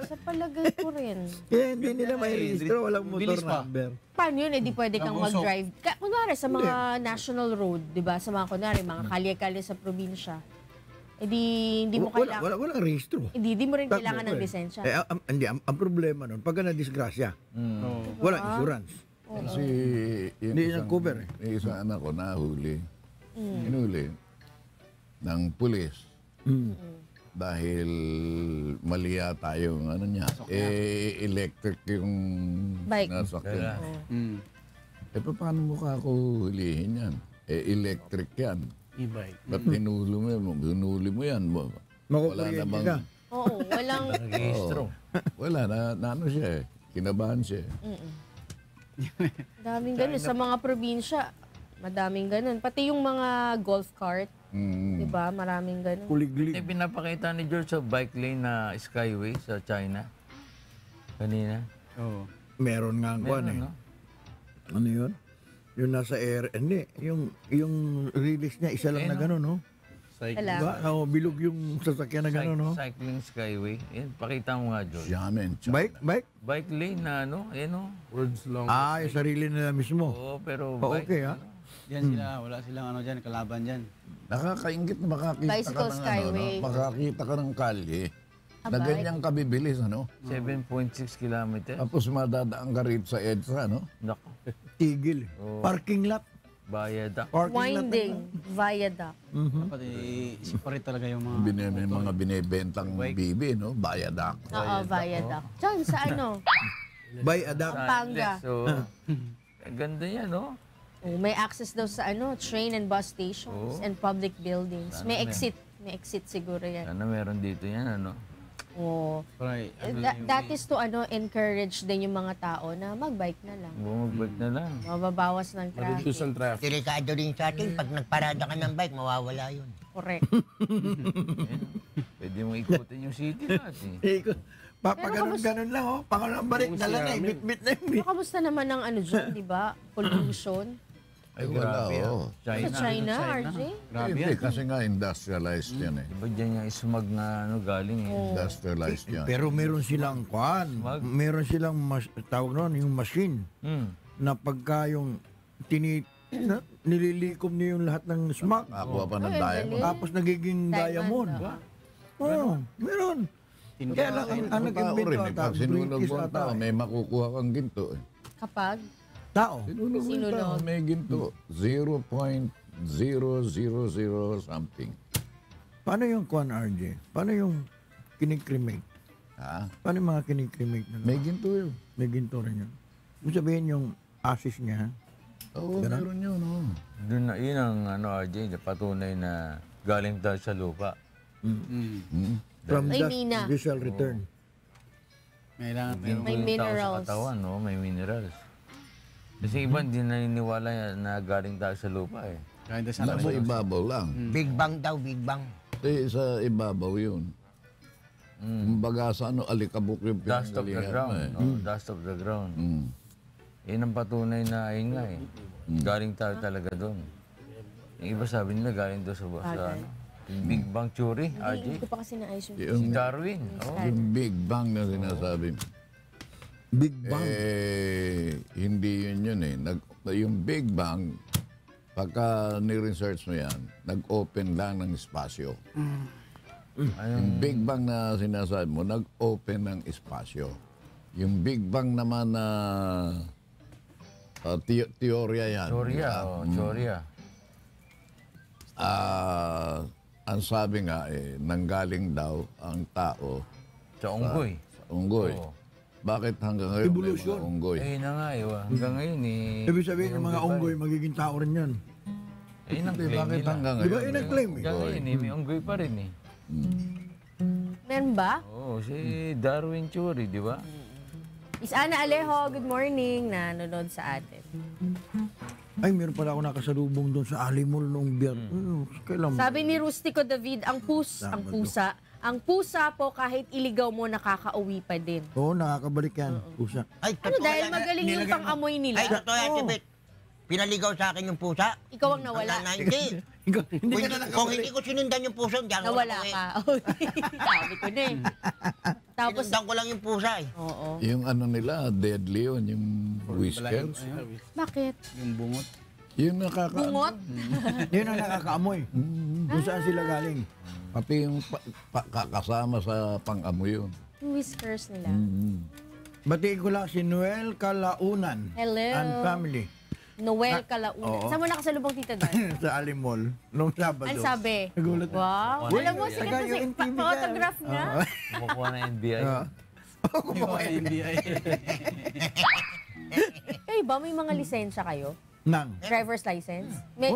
Sa palagay ko rin. Kaya hindi nila may registro, walang motor Bilis pa. number. Paano yun? Eh, di pwede kang Nabusok. mag-drive. Kunwari, sa mga national road, di ba? Sa mga, kunwari, mga kalye-kalye sa probinsya. Eh, di mo kailangan. Walang registro. Hindi, di mo rin Takbo kailangan ng ko eh. lisensya. Hindi, ang problema nun, pagka na-disgrasya, walang insurance. Kasi yung Hindi isang- na-cover eh. yung isang anak ko nahuli. Hinuli ng pulis. Dahil mali yata yung ano niya. Electric yung Bike. nasakyan. Mm. Paano mo ka ako hulihin yan? Electric yan. E-bike. Ba't hinuli mo yan? Hinuli mo yan. Wala Makukuryente namang... ka. Oo, walang... Registro. Wala, na ano siya eh. Kinabahan siya eh. Daming ganun. Sa mga probinsya, madaming ganun. Pati yung mga golf cart, Mm. di ba? Maraming ganun. Kuliglig. Pinapakita ni George sa bike lane na skyway sa China. Kanina. Oo. Meron nga ang kwan eh. no? Ano yun? Yung nasa air, hindi. Yung release niya, isa lang na gano'n, no? Wala. Diba? Oh, bilog yung sasakyan na gano'n, no? Cycling Skyway. Yan, pakita mo nga, George. Yamen. Bike? Bike lane na ano, Words long. Ah, yung sarili nila mismo. Oo, pero Oh, bike. okay, ha? Diyan sila, wala silang ano dyan, kalaban dyan. Nakakaingit na makakita Bicycle ka ng Skyway. makakita ka ng kalye na Abay. ganyang kabibilis, ano? 7.6 kilometers. Tapos madadaan ka rito sa EDSA, no? Nako, Tigil. Parking lot. bayad. Parking lot. Winding, viaduct. Dapat i-separate talaga yung mga... May mga binibentang bibi, no? Bayadak. Oo, viaduct. Diyan, sa ano? By adapt. Pampanga. So, ganda yan, no? Oh, may access daw sa ano, train and bus stations and public buildings. May exit. May exit siguro yan. Sana meron dito yan, ano? Oh. Right. That is to ano encourage din yung mga tao na magbike na lang. Bumag-bike na lang. Mababawas ng traffic. Reduce ang traffic. Delikado rin sa atin, pag nagparada ka ng bike, mawawala yun. Correct. Pwede mo ikutin yung city natin. Papaganon-ganon lang, oh. Pangalang balik, dala na, bit-bit na yung Pero kamusta naman ang ano dyan, di ba? Pollution. Ay, wala, Grabe, oo. Sa China, RJ? Grabe Hindi, yan. kasi nga industrialized yan eh. Diba dyan yung smog na ano galing eh. Industrialized yan. Pero meron silang kwan. Meron silang tawag noon, yung machine na pagka yung nililikom niyo yung lahat ng smog. Nakuha pa ng Ay, diamond. Tapos nagiging diamond. Oo, meron. Kaya lang, ang Ang tao nag-invento rin eh. ata, Pag sinunog British mo ang ata. tao, may makukuha kang ginto eh. Kapag? Tao. Sinunog mo yung tao, may ginto. 0.000 something. Paano yung kwan, RJ? Paano yung kinikremate? Ha? Paano yung mga kinikremate na? May ginto yun. May ginto rin yun. Ibig sabihin yung ashes niya, Oo, meron yun. Oh. Doon na, yun ang ano, RJ, patunay na galing tayo sa lupa. from May that mina. we shall return. Kailangan Ginto May yung tao sa minerals. katawan, no? May minerals. Kasi iba hindi naniniwala na galing tayo sa lupa eh. Kahit sa Nasa ibabaw lang. Big Bang daw, Big Bang. Sa ibabaw yun. Kumbaga sa ano, alikabok yung Dust of the pinanggalingan ground. mo eh. No? Dust of the ground. Yun ang patunay na ayun nga eh. Galing tayo talaga doon. Yung iba sabi nila galing doon sa ano, yung Big Bang Theory, RJ. Hindi ko pa kasi naayos yung... Si Darwin. Oh. Yung Big Bang na sinasabi. Big Bang. Hindi yun eh. Yung Big Bang, pagka ni-research mo yan, nag-open lang ng espasyo. Yung Big Bang na sinasabi mo, nag-open ng espasyo. Yung Big Bang naman na teorya yan. Teorya. Teorya. Ang sabi nga eh, nanggaling daw ang tao Sa unggoy. sa unggoy. Oo. Bakit hanggang ngayon Evolution. may mga unggoy? Eh na nga eh. Hanggang ngayon eh. Ibig sabihin ng mga unggoy, magiging tao rin yan. Eh yun ang claim Bakit nila. hanggang Di ba ngayon? yun ang claim eh? Hanggang ngayon eh. May unggoy pa rin eh. Meron ba? Oo, si Darwin Theory, di ba? Is Ana Alejo, good morning, nanonood sa atin. Ay, meron pala ako nakasalubong doon sa Alimol noong biyar. Kailan? Sabi ni Rustico David, ang pusa po kahit iligaw mo nakakauwi pa din. Oo, nakakabalik yan. Pusa. Ay, Ano, totoo dahil yan. magaling yung pang-amoy Ay, nila. totoo yan, Tibet. Pinaligaw sa akin yung pusa. Ikaw ang nawala. Hindi. Hindi ka na Kung hindi ko sinundan yung pusa, hindi ako Nawala nakauwi. ka. Sabi ko na eh. Tapos, Sinundan ko lang yung pusa eh. oo. Yung ano nila, deadly yun, yung whiskers. Bakit? Yung bungot. Yung Bungot? Yun ang nakakaamoy. Kung saan sila galing. Pati yung kasama sa pang-amoy yun. Yung whiskers nila. Batiin ko lang si Noel Calaunan Hello. and family Noel Calauna. oo. Saan mo nakasalubong tita Dan? sa Alimol noong Sabado. Ano sabi? Nagulat na. Wow. Uy, Alam mo, sikat taga na si UNTV ka. pa-autograph niya. Kumukuha ng NBI. NBI. Kayo ba, may mga lisensya kayo? Nang. Driver's license? May,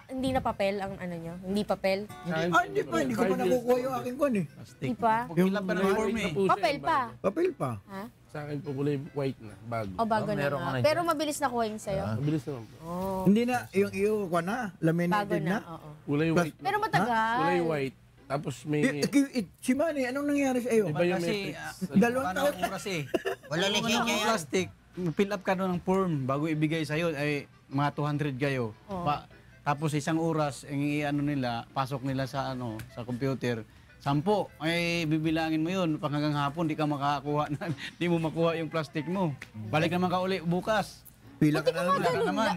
hindi na papel ang ano nyo? Hindi papel? Hindi pa ba nakukuha yung aking kon eh. Hindi pa? Yung Ilan pa ng form eh. Papel pa? papel pa. Ha? Sa akin po kulay white na, bago. O bago na meron nga. ka na Pero mabilis na kuha yung sa'yo. Mabilis naman po. Oh, Hindi na, yung iyo ko na, bago laminated na. na. Oo. Kulay white na. Pero matagal. Kulay white. Tapos may Si Manny, anong nangyari sa iyo? biometrics. Dalawang Ano taon. ang oras eh. Wala Kung lisensya ano ang yan. plastic, fill up ka doon ng form bago ibigay sa'yo ay mga 200 kayo. Tapos isang oras, ang ano nila, pasok nila sa sa computer, 10 ay bibilangin mo yun. Pag hanggang hapon, di ka makakakuha na, di mo makuha yung plastic mo. Balik naman ka uli bukas. Pila ka na naman. Wala ka naman.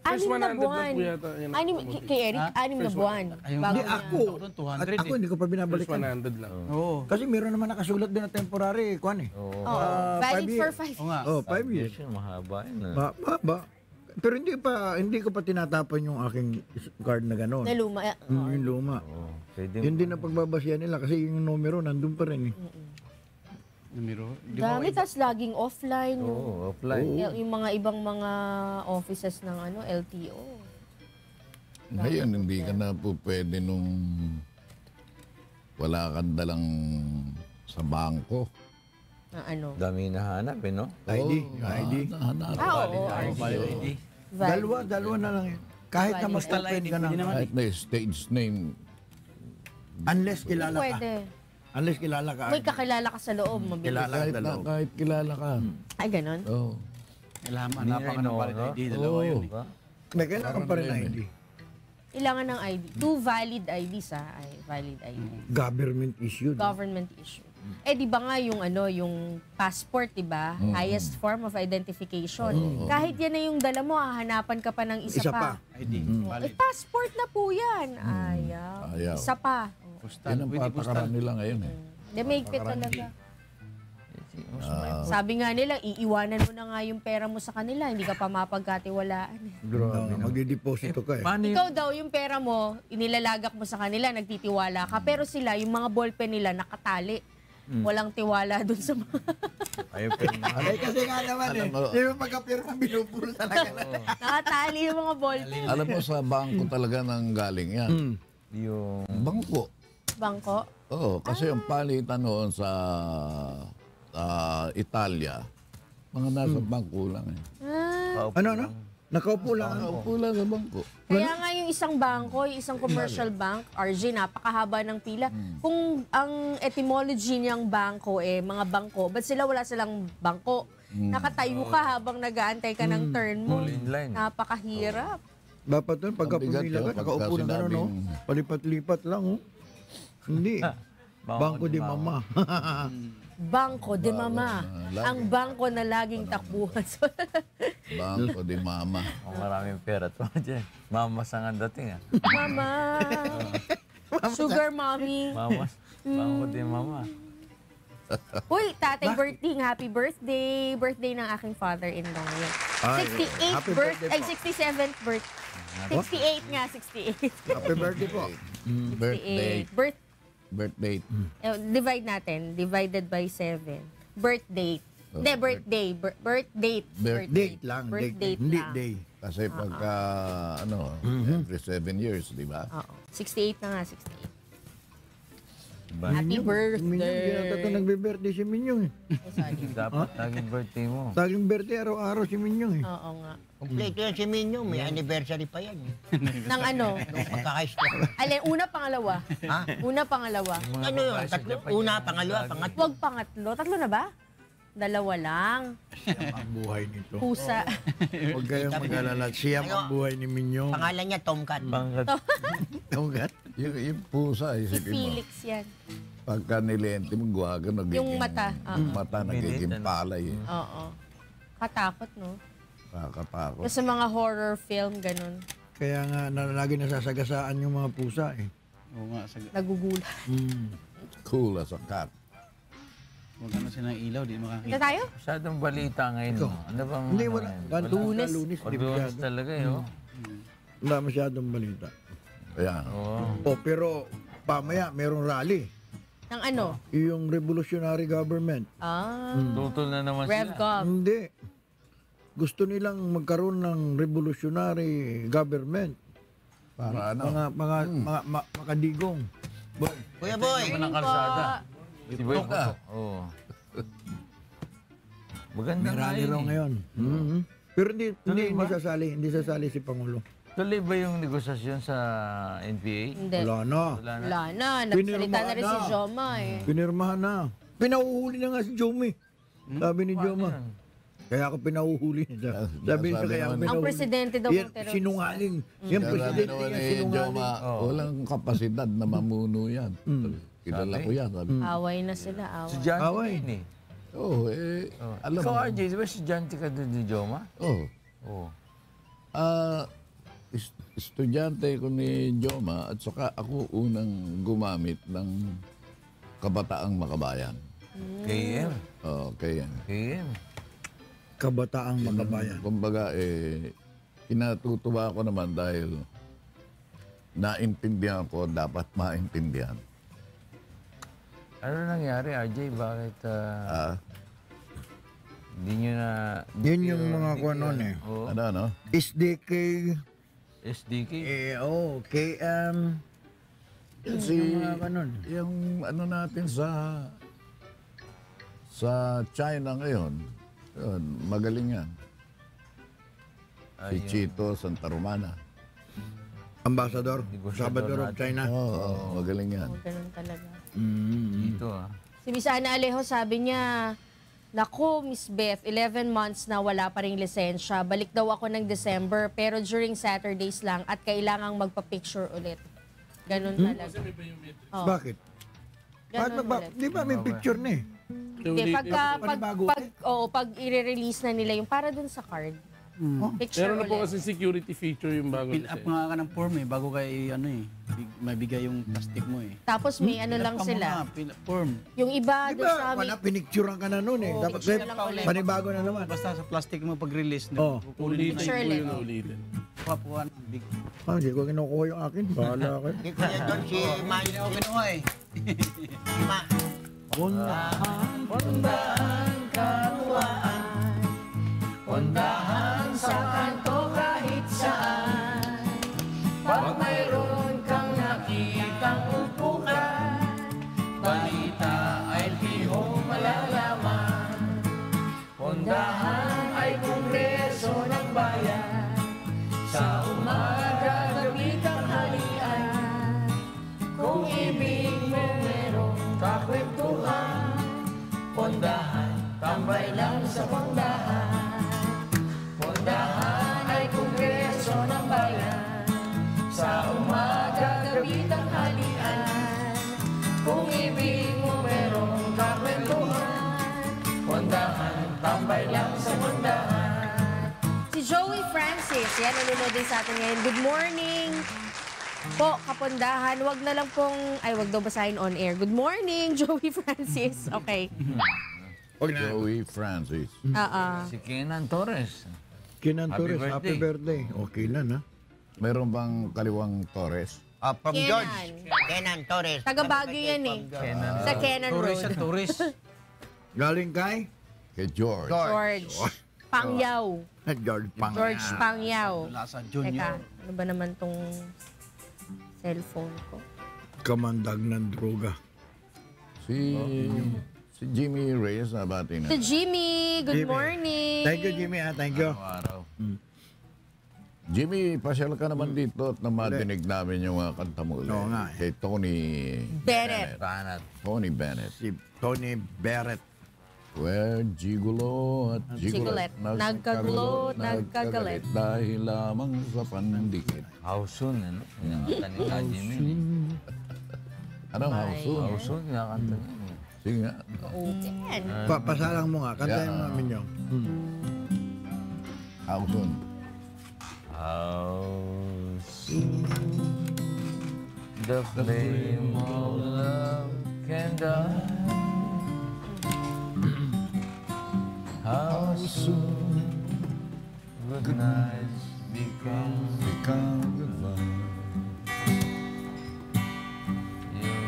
First 100 Anim na lang buwan. po yata yun. Kay Eric, anim na buwan. Ayun, Bago Hindi, niya. ako. doon, At 200 ako, hindi ko pa First binabalikan. 100 lang. Oo. Kasi meron naman nakasulat din na temporary, kuan eh. Oo, 5 valid for years. 5 Oo nga. Oh, 5 years. Yes, yun, mahaba yun. Ba. Pero hindi ko pa tinatapon yung aking card na gano'n. na luma. Yung luma. Oh, pwede Yun din ang pagbabasihan nila kasi yung numero nandun pa rin eh. Numero. Di ba? Dami, tas laging offline. Oo, offline. Yung mga ibang mga offices ng LTO. Ngayon, hindi ka na po pwede nung wala kang dalang sa bangko. Na ano. Dami nahanap eh, no? ID. Yung ID. Hanap. Oo, Valid ID. valid. Dalawa na lang yun. Kahit na Postal mag-open ID, ka na. pwede naman. Kahit na stage name. Unless kilala ka. Pwede. Unless kilala ka. May kakilala ka sa loob, mabilis. Kilala ka Kahit, sa loob. kahit kilala ka. Ay, ganon. Oh. Hanapan ka ng valid ID. Dalawa yun eh. May kailangan pa rin ID. Kailangan ng ID. 2 valid IDs ay valid ID. Government issued. Government issue. Eh di ba nga yung yung passport, di ba? Highest form of identification. Kahit yan na yung dala mo, hahanapan ka pa ng isa, Isa pa. ID. Eh Valid. passport na po yan. Ayaw. Ayaw. Isa pa. Postal. Yan ang Pwede postal. patakaran nila ngayon eh. De make it talaga. Sabi nga nila, iiwanan mo na nga yung pera mo sa kanila, hindi ka pa mapagkatiwalaan. Grabe. Magdideposito ka eh. Paano Ikaw daw, yung pera mo, inilalagak mo sa kanila, nagtitiwala ka. Pero sila, yung mga ballpen nila, nakatali. Walang tiwala dun sa mga... Ayaw pa rin naman. Ay, kasi nga naman eh. Alam mo- Di ba pagka-pirma, binuburo talaga na. nakatali yung mga ballpen. Alam mo sa bangko talaga nang galing yan. Yung... Bangko. Bangko? Oo, kasi yung palitan noon sa Italia, mga nasa bangko lang eh. Ano? Nakaupo lang. Nakaupo lang sa bangko. Kaya nga yung isang bangko, yung isang commercial bank, RJ, napakahaba ng pila. Kung ang etymology niyang bangko mga bangko, ba't wala silang bangko? Nakatayo ka habang nag-aantay ka ng turn mo. All in line. Napakahirap. Dapat doon, pagka Ang bigat pumila yun, ka, nakaupo lang pagka gano'n, no? sinabing- Palipat-lipat lang, oh. Hindi. Bangko di mama. Bangko de Mama. Ang bangko na laging takbuhan. Bangko di mama. Kung maraming pera to dyan. Mamasangan dating ah. Mama. Sugar mommy. Mamas. Bangko din mama. Uy, tatay birthday. Happy birthday. Birthday ng aking father-in-law ngayon. Ay, 68th happy birthday ay po. 67th birthday. 68 nga, 68. Happy birthday po. Birthday. 68. Birthday. Divide natin. Divided by 7. Birth date. Hindi, birthday. Birth date. Date lang. Birth date Hindi lang. day. Kasi pagka, every 7 years, di ba? Oo. 68 na nga, 68. Diba? Happy Minyong, hindi birthday. nata nagbe-birthday si Minyong eh. Oh, sorry. Dapat naging birthday mo. Sa aking birthday, araw-araw si Minyong eh. Oo nga. Kompleto yan si Minyo. May anniversary pa yan. Nang ano? Pagkaka-stroke. Alin, una, pangalawa. Ha? Una, pangalawa. Ano yun? Tatlo? Una, pangalawa, pangatlo. Huwag pangatlo. Tatlo na ba? Dalawa lang. Ang buhay nito. Pusa. Huwag kayong mag-alala. Siyam ang buhay ni Minyong. Pangalan niya, Tomcat. Pangkat. Tunggat. Yung pusa, Si isipin mo. Felix yan. Pagka nilente mo, guwaga, nagiging... Yung mata, Mata nagiging Minute, ano? palay eh. Oo. Katakot, no? Kakatakot. Sa mga horror film, ganun. Kaya nga, lagi nasasagasaan yung mga pusa eh. Oo nga. Nagugulat. Cool as a cat. Huwag ano silang ilaw, di Ito makakita. tayo? Masyadong balita ngayon. No? Ano bang... Hindi, ano wala. ngayon? Lunes. O Di Lunes masyado. talaga eh. Oh. Wala masyadong balita. Ayan. Oo. Oh, pero pamaya, merong rally. Ng ano? Yung revolutionary government. Tutol na naman sila. RevGov. Hindi. Gusto nilang magkaroon ng revolutionary government. Para ano? Mga kadigong. Kuya Boy! Ano ng kalsada? Si Boy Puto. Oo. Maganda May nga rally yun raw eh. ngayon. Mhm. Pero hindi sasali si Pangulo. Tuloy ba yung negosasyon sa NPA? Hindi. Wala na. Wala na. Nagsalita na rin si Pinirmahan na. Joma eh. Pinirmahan na. Pinauhuli na nga si Jomi. Sabi ni Joma. yan? Kaya ako pinauhuli niya. Sabi niya Sabi kaya ako naman, Ang pinauhuli. presidente daw Yan, ng terrorist. sinungaling. Yan, Sabi presidente naman yan, ni sinungaling. Joma, walang kapasidad na mamuno yan. Kilala ko yan. Sabi. Away na sila, away. Estudyante Away. yun eh. Oo, alam Ikaw, mo. RJ, di ba estudyante ka doon ni Joma? Oo. Oo. Estudyante ko ni Joma at saka ako unang gumamit ng Kabataang Makabayan. KM. Kaya KM. Kabataang Makabayan. kumbaga kinatutuwa ko naman dahil naintindihan ko dapat maintindihan. Ano nangyari, RJ? Bakit hindi nyo na... Yun yung mga kuha nun eh. Oo. Ano? SDK, SDK? KM, Si, yung mga kanon. yung ano natin sa China ngayon, yun, magaling yan. Si Chito Santa Romana. Ambassador, Negosyador Salvador of natin. China. Oo, magaling yan. Ganun talaga. Dito Si Miss Ana Alejo sabi niya, Naku, Miss Beth, 11 months na wala pa ring lisensya. Balik daw ako ng December, pero during Saturdays lang at kailangang magpa-picture ulit. Ganun talaga. Oh, Bakit? ganun ulit. Di ba may picture na eh? Hindi, Panibago pag i-release na nila yung para dun sa card. Picture Meron na po ulit. kasi security feature yung bago Fill up lisensya. nga ka ng form eh, bago kayo mabigay yung plastic mo eh. Tapos may ano lang Fill up ka sila. muna, fill up form. Yung iba Di dun sa ba? amin, Wala, pinicturean ka na noon eh. Dapat picture lang ulit. panibago na naman. Basta sa plastic mo pag-release, Oh. Ulitin Picture po ulit. yun, ulitin. Papuan, big. Hindi ko kinukuha yung akin. Bahala ka. Si Kuya John, si Ma, Hindi ako kinuha eh. si Ma. Pundahan sa kanto kahit saan. Pag mayroon kang nakitang upukan, balita ay lihong malalaman. Pundahan ay kongreso ng bayan. Sa umaga, gabi, tanghalian. Kung ibig mo merong kakwentuhan, pundahan, tambay lang sa pundahan. Pundahan ay kongreso ng bayan. Sa umaga, gabi, tanghalian. Kung ibig mo merong kakwentuhan, pundahan, tambay lang sa pundahan. si Joey Francis, yan, nanonood din sa atin ngayon. Good morning po, Kapundahan. Wag na lang pong, wag daw basahin on air. Good morning, Joey Francis. Okay. Joey Francis. Si Kenan Torres. Kinan Happy Torres, happy birthday. Okay lang ha. Meron bang Kaliwang Torres? From Kenan. George. Kenan Torres. Taga Baguio yan eh. Sa Kenan Tourist Road. at tourist. Galing kay Kay George. George Pangyaw. George Pang. George Pangyaw. Lasa Teka, Junior. ano ba naman tong cellphone ko? Kamandag ng droga. Si Jimmy Reyes na bati na. Si Jimmy, good Jimmy. morning. Thank you, Jimmy. Thank you. Araw. Jimmy, pasyal ka naman dito at na madinig namin yung mga kanta mo ulit. Oo nga eh. Kay Tony Bennett. Banat. Tony Bennett. Si Tony Barrett. Where gigulo at Gigulet. Nagkagulo, nagkagalit. dahil lamang sa pandikit. How soon, ano? Kinakanta ni Kaji Min. Anong hausun? How soon, kinakanta niya. Sige nga. Okay. Pasalang mo nga. Kantayin mo namin yun. Hausun. How soon the flame of love can die. How soon good nights become goodbye.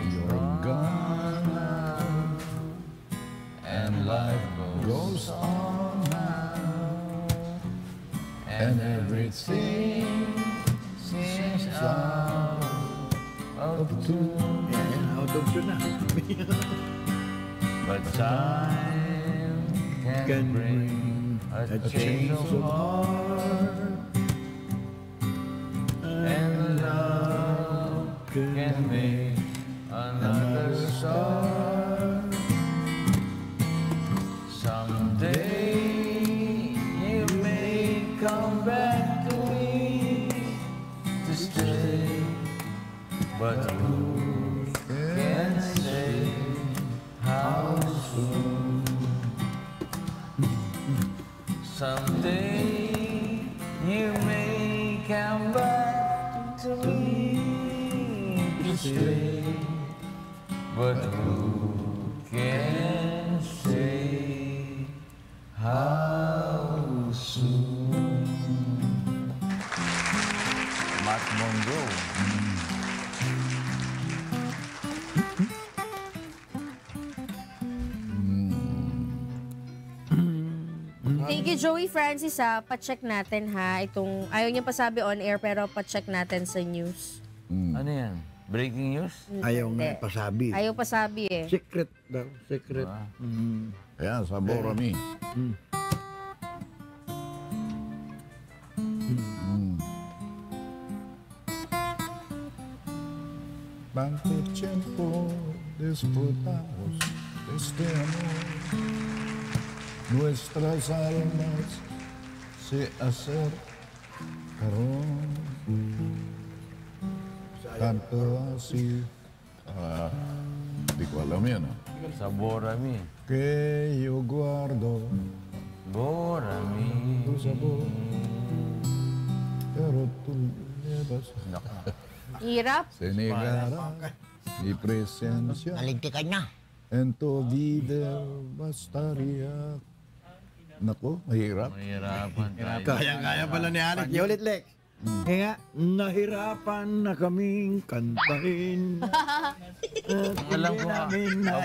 you're gone now, and life goes on now, and everything seems out of tune. Out of tune na. But time can bring a change of heart. can make another start. Someday you may come back to me to stay, but who can say how soon? Someday you may come back to me to stay, but who can say how soon? Matt Monroe. Thank you, Joey Francis, ha. Pa-check natin, ha. Itong, ayaw niya pasabi on air, pero pa-check natin sa news. Ano yan? Breaking news? Ayaw nga Hindi. pasabi. Ayaw pasabi, eh. Secret daw, secret. Ayan, sa Borami. Tanto tiempo disfrutamos de este amor. Nuestras almas se acercaron. Tanto así. Di ko alam yan. Sa Borami. Que yo guardo Borami. tu sabor. Pero tú llevas Hirap. se negará mi presencia. Nalintikan niya. En tu vida bastaría. Nako, mahirap. Mahirapan tayo. Kaya pala ni Alex. Yung ulit, Lex. Kaya nahirapan na kaming kantahin. Ang alam ko nga,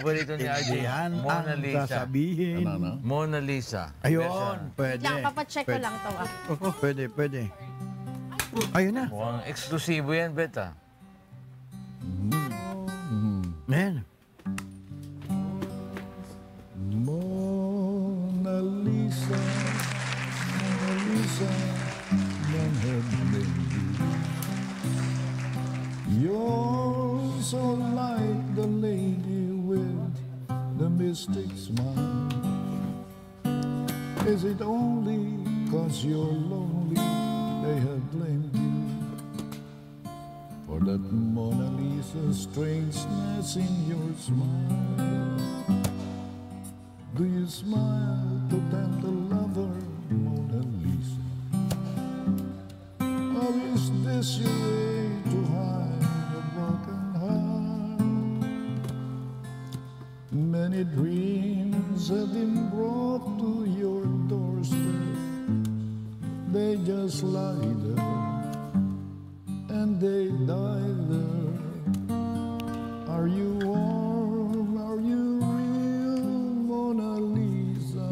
paborito ni RJ, Mona Lisa. Sasabihin. Ano? Mona Lisa. Ayun, pwede. Lang, papacheck ko lang to, ah. Oo, pwede, pwede. Ayun na. Mukhang eksklusibo yan, Beta. Ayan. Mona Lisa, Mona Lisa, long have been you're so like the lady with the mystic smile. Is it only 'cause you're lonely they have blamed you for that Mona Lisa strangeness in your smile? Do you smile to tempt the lover, Mona Lisa? Or is this your way to hide a broken heart? Many dreams have been brought to your doorstep. They just lie there and they die there. Are you warm? Are you real, Mona Lisa?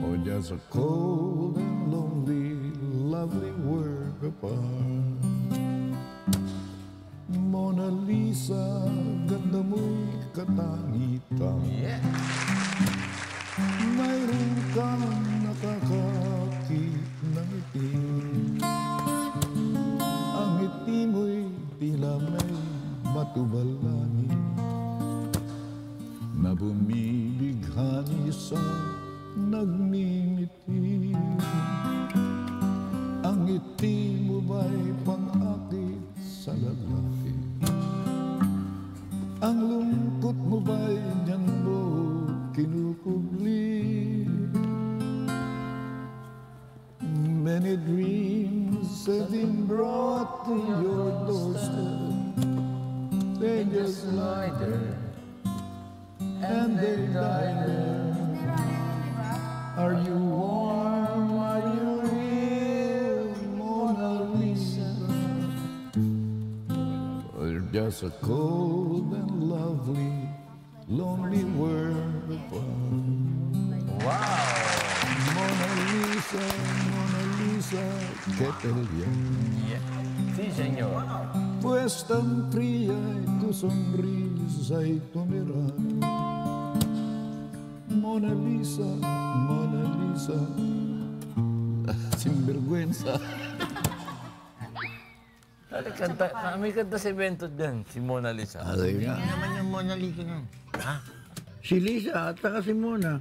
Or just a cold and lonely, lovely work of art? Mona Lisa, ganda mo'y katangitan. Mayroon kang nakakakit ng itim. Ang ngiti mo'y tila may matubalangin na bumibighani sa nagmingiti. Ang ngiti mo ba'y pang-akit sa lalaki? Ang lungkot mo ba'y niyan mo kinukubli? Many dreams have been brought to your doorstep. They just lie there and they die there. Are you warm? Are you real, Mona Lisa? Or just a cold and lovely, lonely world of art? Wow! Mona Lisa, ¿qué te dio? Yeah. Sí, señor. Pues tan fría y tu sonrisa y tu mirada. Mona Lisa, sinvergüenza. May kanta si Bentot dyan, si Mona Lisa. Sige nga. Ano naman yung Mona Lisa nun? Ha? Si Lisa at saka si Mona.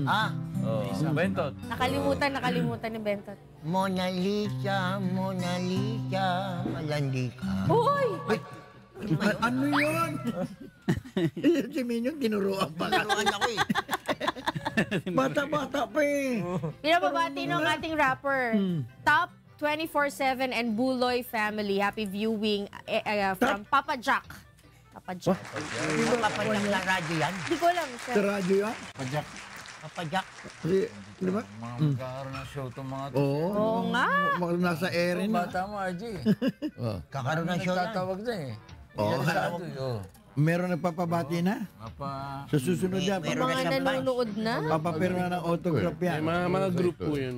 Ah, Oh, Bentot. Nakalimutan ni Bentot. Mona Lisa, malandi ka. Hoy! Ano yun? Yun si Minyon, tinuruan pa. Laruan ako eh. Bata-bata pa eh. Pinababati ng ating rapper. Top 24/7 and Buloy family. Happy viewing from Papa Jack. Papa Jack. Yung papadyak na radyo yan? Hindi ko alam siya. Sa radyo yan. Papadyak. Kasi, di ba? Mga magkakaroon ng show itong mga to. Oo. Oo nga. Nasa ere na. Bata mo, RG. Kakaroon ng show yan. Nagtatawag na eh. Oo. Interesado eh. Oh. Meron nagpapabati na. Sa susunod yan, Meron Mga na siyang nanonood na. papapirma ng autograph yan. Mga group po yun.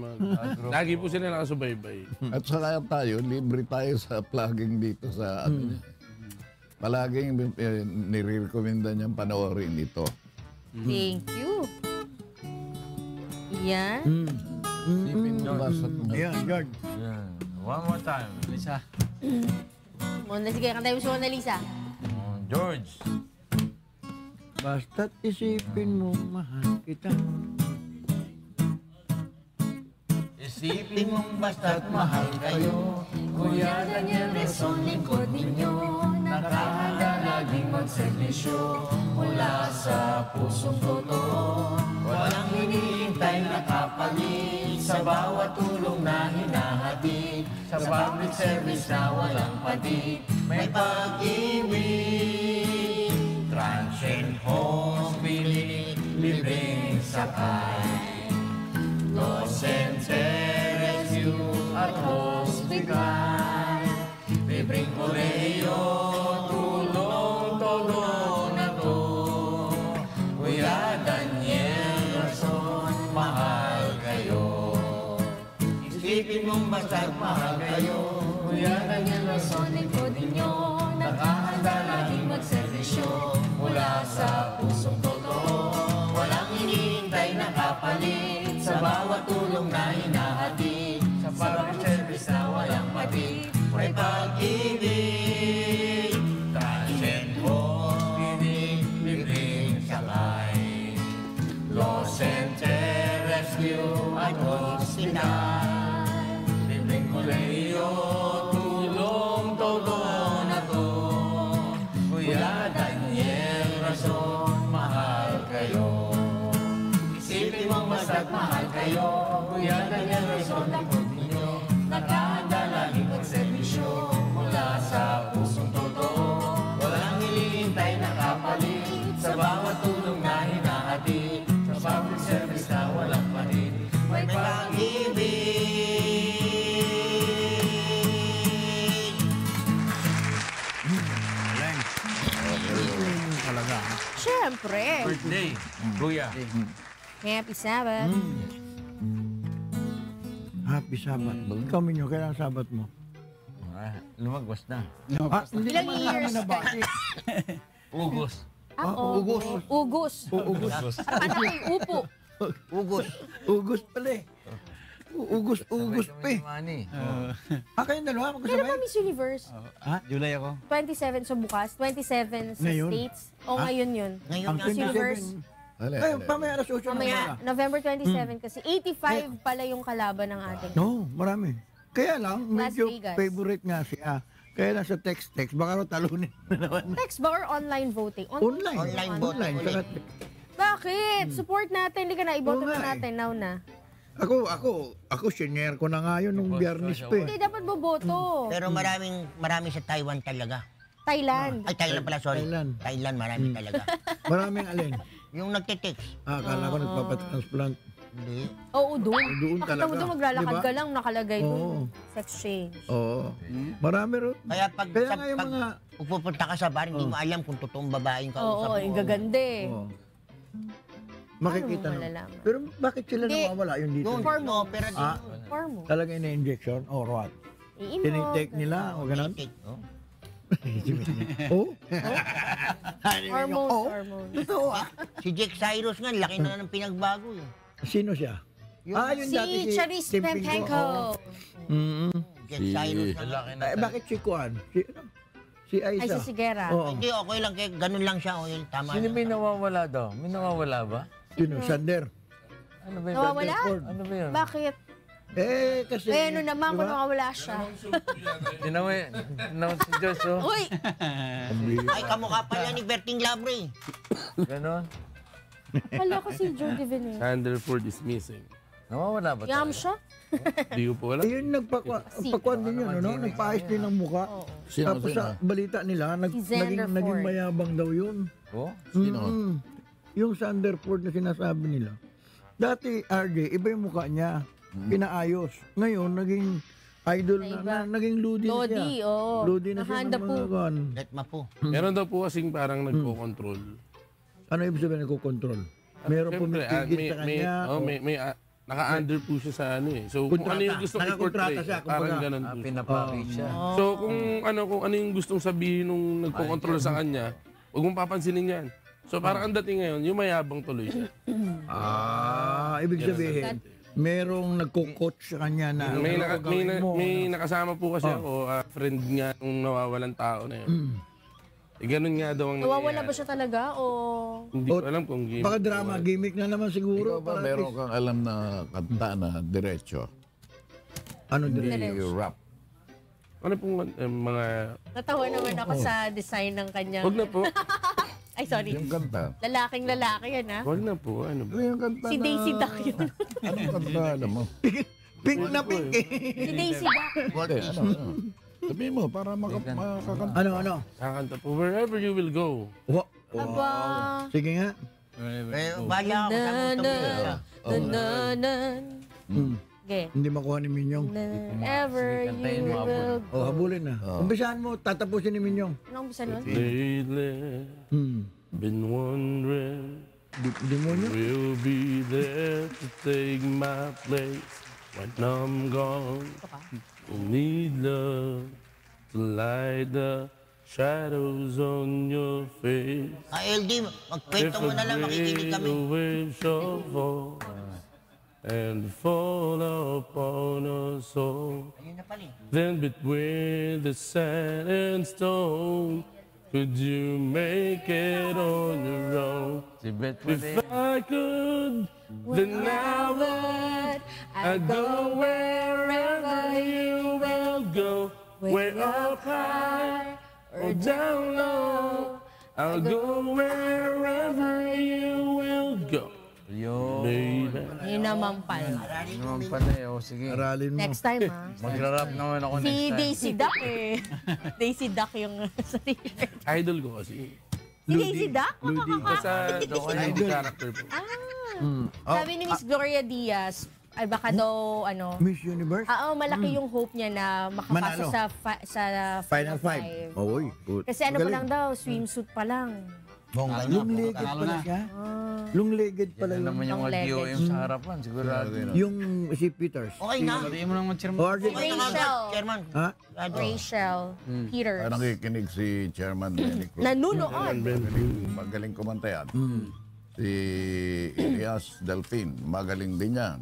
Lagi po sila nakasubaybay. At saka tayo, libre tayo sa plugging dito sa ano niya. Palaging nire-recommenda niyang panoorin ito. Thank you. Yan. Sipin mo ba sa Ayan, George. Yan. One more time. Lisa. Mona, sige, kantayin mo si Mona Lisa. George. Basta't isipin mo, mahal kita. Isipin mong basta't mahal kayo. Kuya Daniel Reson, lingkod ninyo. Nakahanda laging magservisyo. Mula sa pusong totoo. Walang hinihintay na kapalit. Sa bawat tulong na hinahatid. Sa public service na walang padik. May pag-ibig. Transient hospitality. Libreng sakay. Los Rescue at Hospital. Libreng koleyo, tulong todo na to. Kuya Daniel Rason, mahal kayo. Isipin mong basta't mahal kayo. Kuya Daniel Rason, lingkod ninyo. Nakahanda laging magservisyo. Mula sa pusong totoo. Walang hinihintay na kapalit. Sa bawat tulong na hinahatid. Sa public service na walang patik. May pag-ibig. Transient hospitality. Libreng sakay. Los Rescue at Hospital. Libreng koleyo. Tulong todo na to. Kuya Daniel Rason, mahal kayo. Isipin mong basta't mahal kayo. Kuya Daniel Rason, lingkod ninyo. Nakahanda laging magservisyo. Mula sa pusong totoo. Walang hilihintay na kapalit. Sa bawat tulong na hinahatid. Sa public service na walang palit. May pag-ibig. Talaga. Siyempre. Birthday, Kuya. Happy Sabbath. Happy Sabbath. Ikaw, Minyo, kailan Sabbath mo? Lumagwas na. Hindi Ilang naman namin years nabati. Ugos. Ugos. Ugos. Ugos. Parang yung upo. Ugos pala eh. Ugos pa eh. Money. Kayong dalawa, Kailan magkasabay? ba Miss Universe? July ako. 27 sa bukas, 27 sa Ngayon? States. O ngayon yun. Ngayon Ang nga. Miss Universe. 27. Dali, Ay, dali. pamaya alas 8 na Mamaya, wala. November 27 kasi. 85 pala yung kalaban ng ating. No, marami. Kaya lang, Las medyo Vegas. favorite nga siya. Kaya lang sa text-text, baka raw talunin na naman. Text ba or online voting? Online. Online voting Online. ulit. Saka- Bakit? Support natin. Hindi ka na. Iboto Oo nga na eh. natin. Now na. Ako, senior ko na nga yun nung biyernes pa Hindi, eh. dapat boboto. Pero marami sa Taiwan talaga. Thailand. Ay, Thailand pala, sorry. Thailand. Thailand, marami talaga. Maraming alin. Yung nagtitext. Akala ko nagpapatransplant. Hindi. Oo, doon. Doon Nakita talaga. mo doon, maglalakad Diba? ka lang, nakalagay Oo. doon. Sex change. Oo. Marami rin. Kaya pag, Kaya nga yung pag mga... pupunta ka sa bar, hindi mo alam kung totoong babaeng kausap Oo, mo. yung gaganda eh. Oo. Makikita Paano mo na. malalaman? Pero bakit sila Hindi. nawawala yung dito? Yung Form mo. opera din. Ah, Form mo. talaga ina-injection or what? Iimot. Tinitake nila o ganun? Oh. Oo. Hormones, Oo. hormones. Totoo ah. Si Jake Cyrus nga, laki na ng pinagbago eh. Sino siya? Yung dati Si Charis Tim Pinco. Pempenko. Oo. Cyrus. Bakit si Kuan? Si Ay, Aiza. si Sigera. Oo. Hindi, okay lang. Ganun lang siya. Okay, tama. Sino may nawawala daw? May nawawala ba? Sino? Sander. Ano ba yun? Nawawala? Ano ba yun? Bakit? Kasi... Eh, ano naman di kung ba? nakawala siya? Tinawa si Diyos, oh. Uy! Ay, kamukha pala ni Berting Labre. Ganon. Wala ko si Jody Veneer. Sanderford is missing. Nawawala ba Yam talaga? siya? Di ko po alam. Ayun, nagpakuan din yun, ano? Nagpaayos din ng mukha. Sino, Tapos sino? sa balita nila, Si Xander naging Ford. mayabang daw yun. Oh? Sino? Yung Sanderford na sinasabi nila. Dati, RJ, iba yung mukha niya. Pinaayos. Ngayon, naging idol na, naging Ludi na siya. Lodi, oo. Ludi na siya Nahanda ng po. mga kan. Let mapo. Meron daw po kasing parang nagko-control. Ano ibig sabihin nagko-control? Meron Siyempre, pumipigil sa kanya. naka-under po siya sa ano eh. So kung ano yung gustong Nakakontrata i-portray, siya, parang kumbaga. ganun po siya. Pinapakit siya. So kung ano yung gustong sabihin nung nagko-control sa kanya, huwag mong papansinin yan. So parang ang dating ngayon, yung mayabang tuloy siya. Ibig sabihin, merong nagko-coach sa kanya na May nakasama po kasi ako, friend nga nung nawawalan tao na yun. Eh, ganun nga daw ang Nawawala ba siya talaga o... Hindi ko alam kung game. baka drama, gimmick na naman Ikaw siguro. ba para at meron least- kang alam na kanta na diretso? Ano Hindi din? rap. Ano pong mga... Natawa naman ako sa design ng kanyang... Huwag na po. Ay, sorry. Yung kanta. Lalaking lalaki yan, ha? Huwag na po. Ano ba? Ano yung kanta Si na... Daisy Duck yun. Anong kanta alam mo? Pink na pink eh. Si Daisy Duck. Ano? Sabihin mo, para makakanta. Ano? Kakanta po. Wherever you will go. Aba. Sige nga. Baya ako sa gusto mo siya. Dun-dun-dun. Okay. Hindi makuha ni Minyong. Wherever you will go. Habulin na. Umpisahan mo, tatapusin ni Minyong. Anong bisa nun? Lately, been wondering, Demonyo? will be there to take my place when I'm gone. You need love to light the shadows on your face. LD, magkwento mo na lang, makikinig kami. a wave shall fall and fall upon us all. Ayun na pala eh. Then between the sand and stone, could you make it on your own? Si Beth If I could, then I would. I'd go wherever you will go. Way up high or down low. I'll go wherever you will go. Yo. Baby. Yun naman pala. Naman pala eh. O sige. Aralin mo. Next time, ha? Magra-rap naman ako Si next time. Daisy Duck, eh. Daisy Duck yung sa t-shirt. Idol ko kasi. Si Daisy Duck? Sa character po. Sabi ni Miss Gloria Diaz, ay baka daw, ano, Miss Universe? malaki yung hope niya na makapasok Manalo. sa Final Five. Oy. Kasi ano pa lang daw, swimsuit pa lang. Bongga na. Long-legged pala siya. Long-legged pala Yan yun. naman yung Ang legged. LGOM sa harapan. Sigurado. Yung si Peters. Okay na. Sabihin mo lang mag-chairman. Or Okay na Rachel. agad, Chairman. Ha? Rachel Peters. Parang nakikinig si Chairman Lenny Cruz. Nanunood. Magaling kumanta yan. Si Elias Delfin, magaling din yan.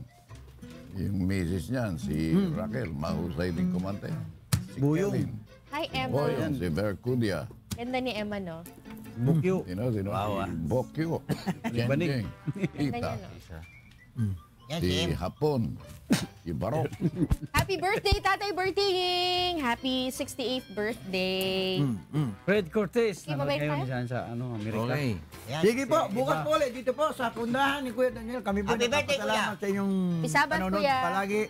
Yung misis niyan, si Raquel, mahusay din kumanta yan. Si Buyong. Kevin, Hi, Emma. Boyong, si Vercudia. Ganda ni Emma, no? Bukyo. Sino? Si Bokyo. Jenjeng. Tita. Ganda niya, no? Yan si Si M. Hapon. Si Barok. Happy birthday, Tatay Berting! Happy 68th birthday! Fred Cortez. Okay, mabait Ngayon tayo? dyan sa Amerika. Okay. Yan. Sige po, bukas po ulit dito po sa pundahan ni Kuya Daniel. Kami po Happy birthday, nagpapasalamat Kuya. sa inyong Isabat, panonood Kuya. palagi.